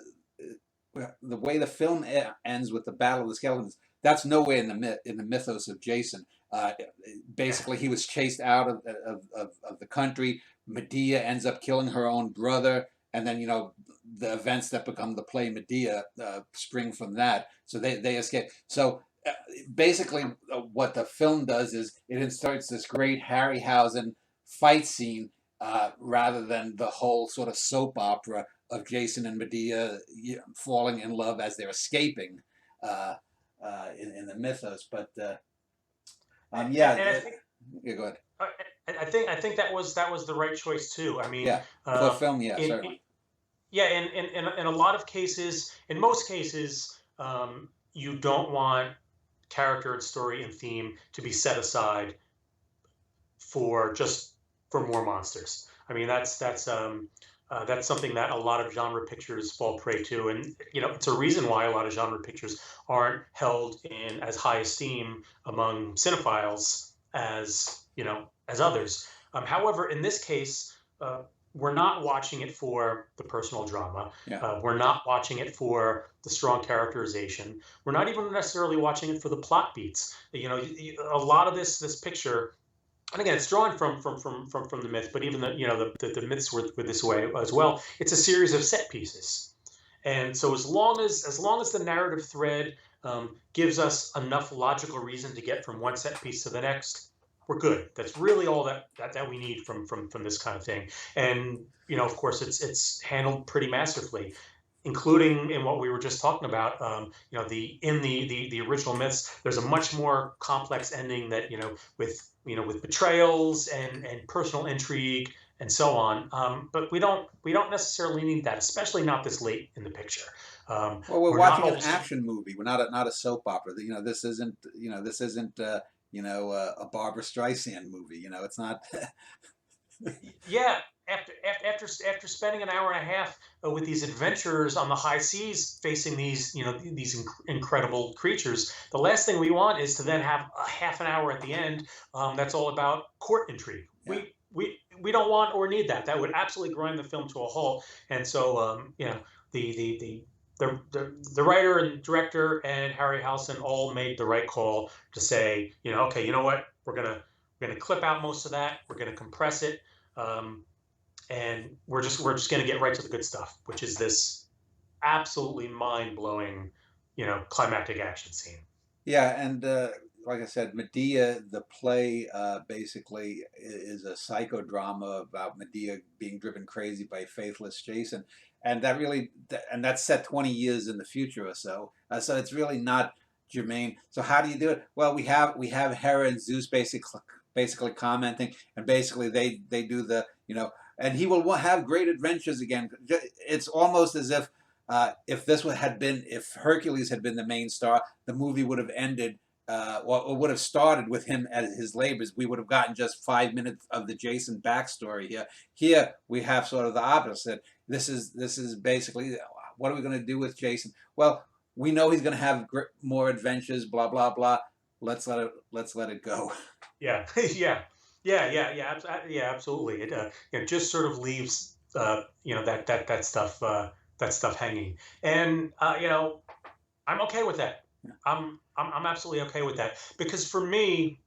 A: way the film ends with the Battle of the Skeletons, that's nowhere in the mythos of Jason. Uh, Basically, he was chased out of the country. Medea ends up killing her own brother, and then the events that become the play Medea spring from that. So they escape. So basically, what the film does is it inserts this great Harryhausen fight scene rather than the whole sort of soap opera of Jason and Medea falling in love as they're escaping uh, in the mythos. But yeah,
B: And I think
A: yeah, go ahead.
B: I, I think that was the right choice too. I mean,
A: Yeah, for film, yeah,
B: in
A: certainly.
B: yeah, in a lot of cases, in most cases, you don't want character and story and theme to be set aside for just for more monsters. I mean, that's something that a lot of genre pictures fall prey to, and it's a reason why a lot of genre pictures aren't held in as high esteem among cinephiles as others. However, in this case, we're not watching it for the personal drama.
A: Yeah.
B: We're not watching it for the strong characterization. We're not even necessarily watching it for the plot beats. A lot of this picture, and again, it's drawn from the myth, but even the myths were this way as well. It's a series of set pieces, and so as long as the narrative thread gives us enough logical reason to get from one set piece to the next, we're good. That's really all that we need from this kind of thing. And of course, it's handled pretty masterfully, including in what we were just talking about. The original myths, there's a much more complex ending that with betrayals and personal intrigue and so on. But we don't necessarily need that, especially not this late in the picture.
A: Well, we're
B: We're not
A: watching
B: all
A: an
B: of a sudden.
A: action movie. We're not a soap opera. This isn't a Barbara Streisand movie. It's not.
B: Yeah, after spending an hour and a half with these adventurers on the high seas, facing these incredible creatures, the last thing we want is to then have a half an hour at the end that's all about court intrigue.
A: Yeah.
B: We don't want or need that. That would absolutely grind the film to a halt. And so the the the the writer and director and Harryhausen all made the right call to say, okay, you know what, we're gonna clip out most of that. We're gonna compress it, um, and we're just gonna get right to the good stuff, which is this absolutely mind blowing, climactic action scene.
A: Yeah, and like I said, Medea, the play, basically is a psychodrama about Medea being driven crazy by faithless Jason, and and that's set 20 years in the future or so. So it's really not germane. So how do you do it? Well, we have Hera and Zeus basically commenting, and basically they do and he will have great adventures again. It's almost as if if Hercules had been the main star, the movie would have ended, or would have started with him at his labors. We would have gotten just 5 minutes of the Jason backstory here. Here we have sort of the opposite. This is basically, what are we going to do with Jason? Well, we know he's going to have more adventures. Blah blah blah. Let's let it go.
B: Yeah, yeah, absolutely. It just sort of leaves that stuff hanging, and I'm okay with that. I'm absolutely okay with that, because for me,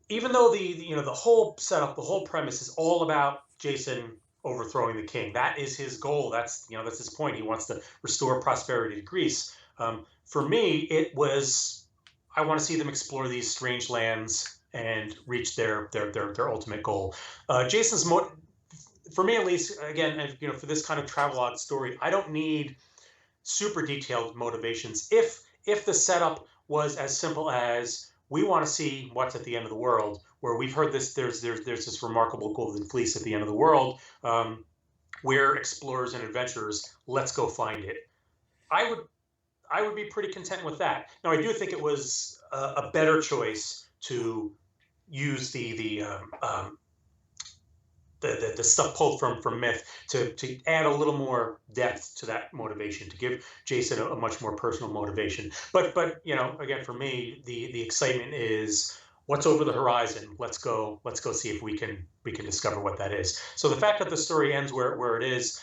B: even though the whole setup, the whole premise is all about Jason overthrowing the king. That is his goal. That's his point. He wants to restore prosperity to Greece. For me, it was I want to see them explore these strange lands and reach their ultimate goal. Jason's for me at least, again, for this kind of travelogue story, I don't need super detailed motivations. If the setup was as simple as we want to see what's at the end of the world, where we've heard this, there's this remarkable golden fleece at the end of the world. We're explorers and adventurers. Let's go find it. I would I would be pretty content with that. Now, I do think it was a better choice to use the stuff pulled from myth to add a little more depth to that motivation, to give Jason a much more personal motivation. But again, for me, the excitement is what's over the horizon. Let's go see if we can discover what that is. So the fact that the story ends where it is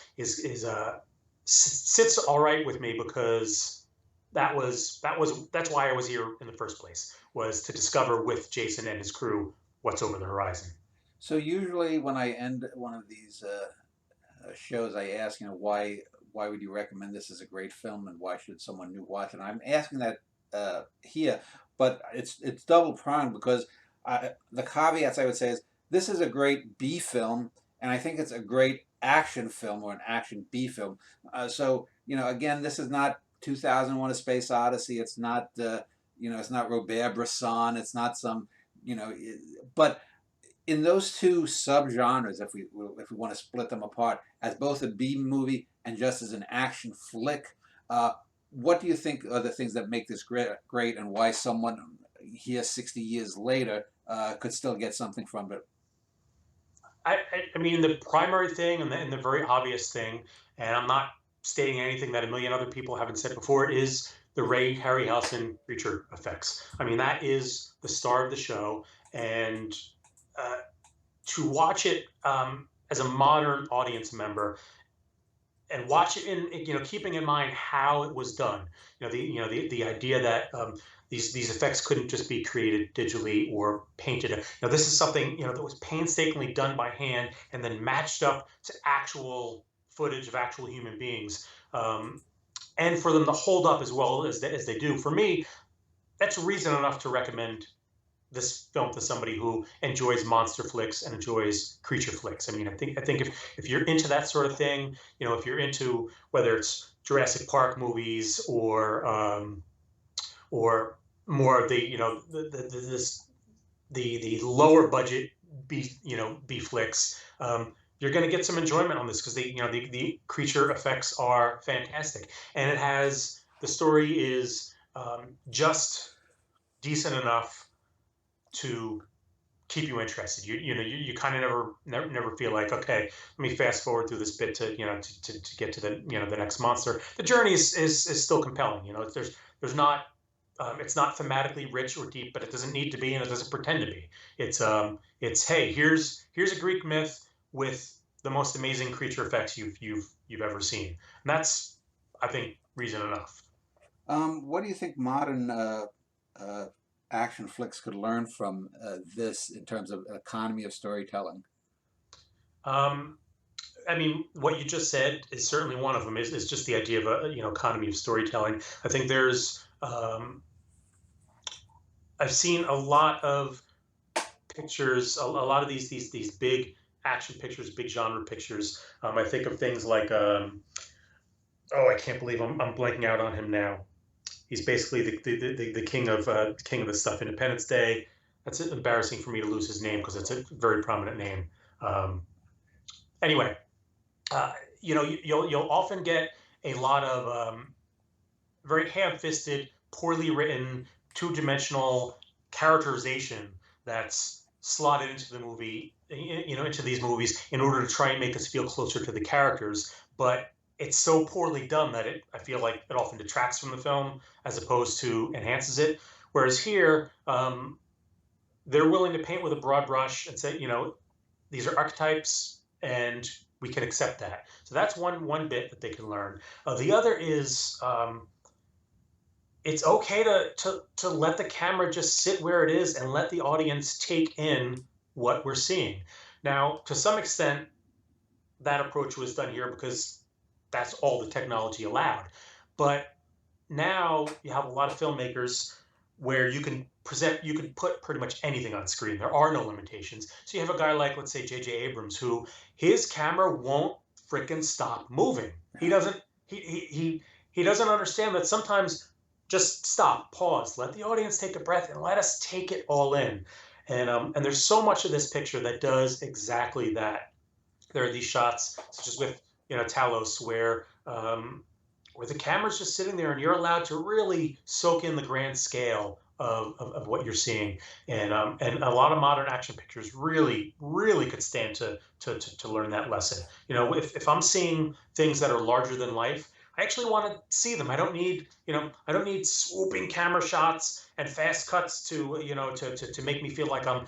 B: sits all right with me, because that's why I was here in the first place, was to discover with Jason and his crew what's over the horizon.
A: So usually when I end one of these shows, I ask, why would you recommend this as a great film, and why should someone new watch it? I'm asking that here, but it's double pronged, because the caveats I would say is this is a great B film, and I think it's a great action film, or an action B film. So again, this is not 2001: A Space Odyssey. It's not it's not Robert Bresson. It's not some but in those two subgenres, if we want to split them apart as both a B movie and just as an action flick, what do you think are the things that make this great, and why someone here 60 years later could still get something from it?
B: I mean, the primary thing and the very obvious thing, and I'm not stating anything that a million other people haven't said before, is the Ray Harryhausen creature effects. I mean, that is the star of the show, and uh, to watch it as a modern audience member, and watch it in keeping in mind how it was done. The idea that these effects couldn't just be created digitally or painted. This is something that was painstakingly done by hand and then matched up to actual footage of actual human beings. And for them to hold up as well as they do, for me, that's reason enough to recommend this film to somebody who enjoys monster flicks and enjoys creature flicks. I mean, I think if you're into that sort of thing, if you're into whether it's Jurassic Park movies or more of the lower budget B flicks, you're going to get some enjoyment on this, because the creature effects are fantastic, and the story is just decent enough to keep you interested. You kind of never feel like, okay, let me fast forward through this bit to get to the next monster. The journey is still compelling. There's not it's not thematically rich or deep, but it doesn't need to be, and it doesn't pretend to be. It's hey, here's a Greek myth with the most amazing creature effects you've ever seen, and that's, I think, reason enough.
A: What do you think modern uh, action flicks could learn from this in terms of economy of storytelling?
B: Um, I mean, what you just said is certainly one of them. Is just the idea of a economy of storytelling. I think I've seen a lot of pictures, a lot of these big action pictures, big genre pictures. I think of things like oh, I can't believe I'm blanking out on him now. He's basically the king of the stuff. Independence Day. That's embarrassing for me to lose his name, because it's a very prominent name. Um, anyway, uh, you'll often get a lot of very ham-fisted, poorly written, two-dimensional characterization that's slotted into the movie, into these movies, in order to try and make us feel closer to the characters. But it's so poorly done that I feel like it often detracts from the film as opposed to enhances it. Whereas here, they're willing to paint with a broad brush and say, these are archetypes, and we can accept that. So that's one bit that they can learn. The other is it's okay to let the camera just sit where it is and let the audience take in what we're seeing. Now, to some extent, that approach was done here because that's all the technology allowed. But now you have a lot of filmmakers where you can put pretty much anything on screen. There are no limitations. So you have a guy like, let's say, J.J. Abrams, who his camera won't freaking stop moving. He
A: Right.
B: doesn't he doesn't understand that sometimes just stop, pause, let the audience take a breath, and let us take it all in. And there's so much of this picture that does exactly that. There are these shots, such as with Talos, where the camera's just sitting there and you're allowed to really soak in the grand scale of what you're seeing. And a lot of modern action pictures really could stand to learn that lesson. If I'm seeing things that are larger than life, I actually want to see them. I don't need swooping camera shots and fast cuts to make me feel like I'm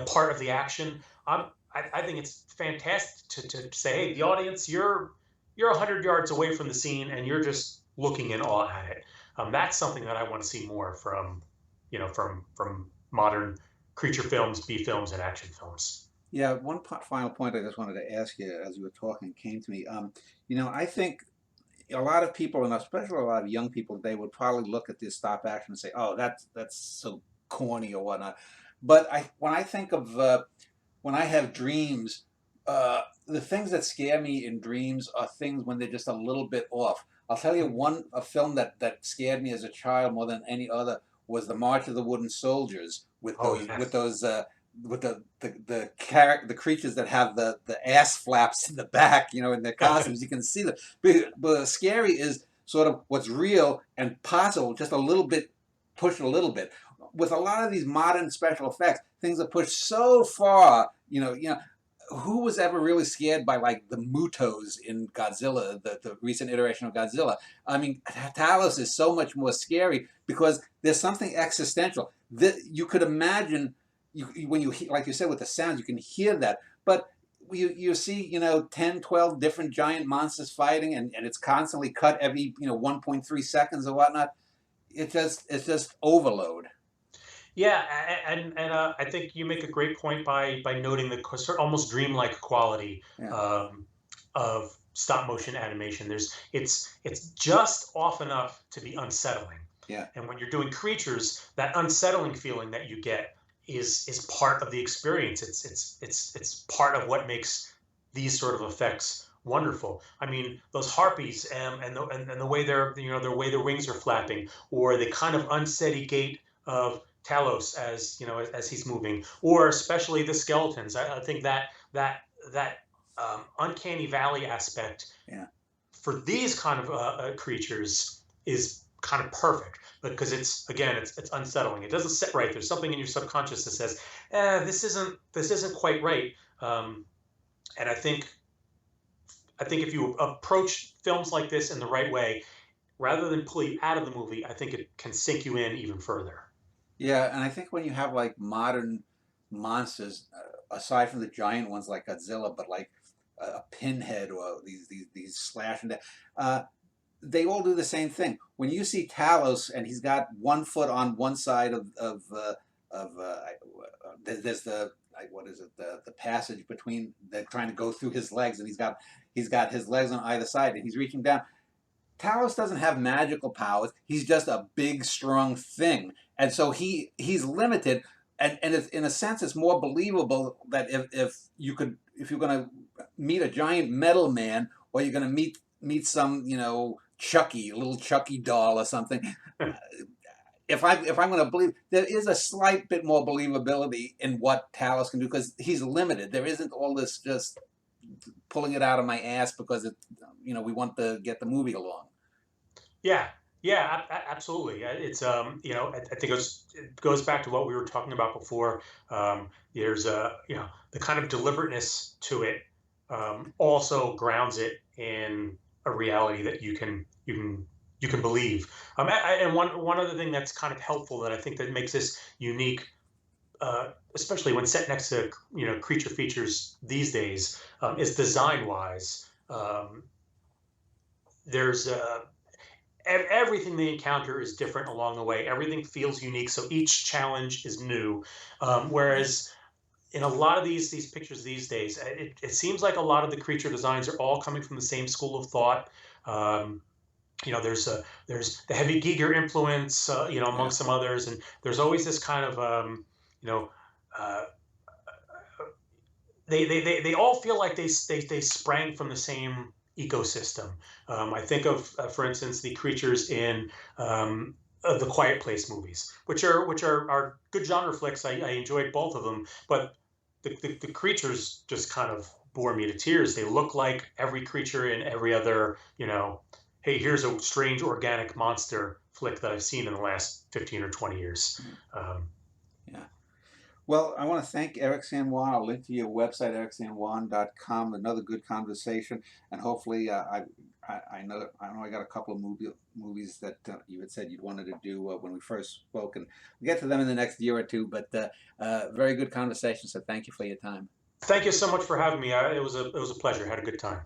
B: part of the action. I think it's fantastic to say, hey, the audience, you're 100 yards away from the scene and you're just looking in awe at it. That's something that I want to see more from, from modern creature films, B films, and action films.
A: Yeah, one final point I just wanted to ask you as you were talking came to me. I think a lot of people, and especially a lot of young people, they would probably look at this stop action and say, "Oh, that's so corny or whatnot." But when I think of when I have dreams, the things that scare me in dreams are things when they're just a little bit off. I'll tell you a film that scared me as a child more than any other was the March of the Wooden Soldiers with
B: Oh yes.
A: those with the creatures that have the ass flaps in the back, in their costumes. You can see them. But scary is sort of what's real and possible, just a little bit, pushed a little bit. With a lot of these modern special effects, things are pushed so far. Who was ever really scared by like the Mutos in Godzilla, the recent iteration of Godzilla? I mean, Talos is so much more scary because there's something existential that you could imagine. When you like you said with the sounds, you can hear that, but you see 10, 12 different giant monsters fighting, and it's constantly cut every 1.3 seconds or whatnot. It's just overload.
B: Yeah, and I think you make a great point by noting the sort of almost dreamlike quality
A: Yeah,
B: of stop motion animation. It's just off enough to be unsettling,
A: yeah.
B: and when you're doing creatures, that unsettling feeling that you get is part of the experience. It's part of what makes these sort of effects wonderful. I mean, those harpies and the way the way their wings are flapping, or the kind of unsteady gait of Talos as as he's moving, or especially the skeletons. I think that uncanny valley aspect
A: Yeah.
B: for these kind of creatures is kind of perfect because it's unsettling. It doesn't sit right. There's something in your subconscious that says, this isn't quite right. Um, and I think if you approach films like this in the right way, rather than pull you out of the movie, I think it can sink you in even further.
A: Yeah, and I think when you have like modern monsters, aside from the giant ones like Godzilla, but like a pinhead or these slash and they all do the same thing. When you see Talos and he's got one foot on one side there's the what is it, the passage between, they're trying to go through his legs, and he's got his legs on either side and he's reaching down. Talos doesn't have magical powers. He's just a big, strong thing, and so he's limited. And it's, in a sense, it's more believable that if you're going to meet a giant metal man, or you're going to meet some Chucky, little Chucky doll or something. If I'm going to believe, there is a slight bit more believability in what Talos can do because he's limited. There isn't all this just pulling it out of my ass because we want to get the movie along.
B: Yeah, yeah, absolutely. It's I think it goes back to what we were talking about before. There's the kind of deliberateness to it also grounds it in a reality that you can believe. And one other thing that's kind of helpful that I think that makes this unique, especially when set next to creature features these days, is design wise. There's everything they encounter is different along the way. Everything feels unique, so each challenge is new. Whereas in a lot of these pictures these days, it seems like a lot of the creature designs are all coming from the same school of thought. Um, there's the heavy Giger influence, among
A: Yeah.
B: some others, and there's always this kind of you know. Uh, they all feel like they sprang from the same ecosystem. I think of, for instance, the creatures in the Quiet Place movies, which are good genre flicks. I enjoyed both of them, but the creatures just kind of bore me to tears. They look like every creature in every other, hey, here's a strange organic monster flick that I've seen in the last 15 or 20 years.
A: Yeah.
B: Um,
A: Yeah. Well, I want to thank Eric San Juan. I'll link to your website, ericsanjuan.com. Another good conversation, and hopefully, I know I got a couple of movies that you had said you'd wanted to do when we first spoke, and we'll get to them in the next year or two. But very good conversation. So thank you for your time.
B: Thank you so much for having me. It was a pleasure. Had a good time.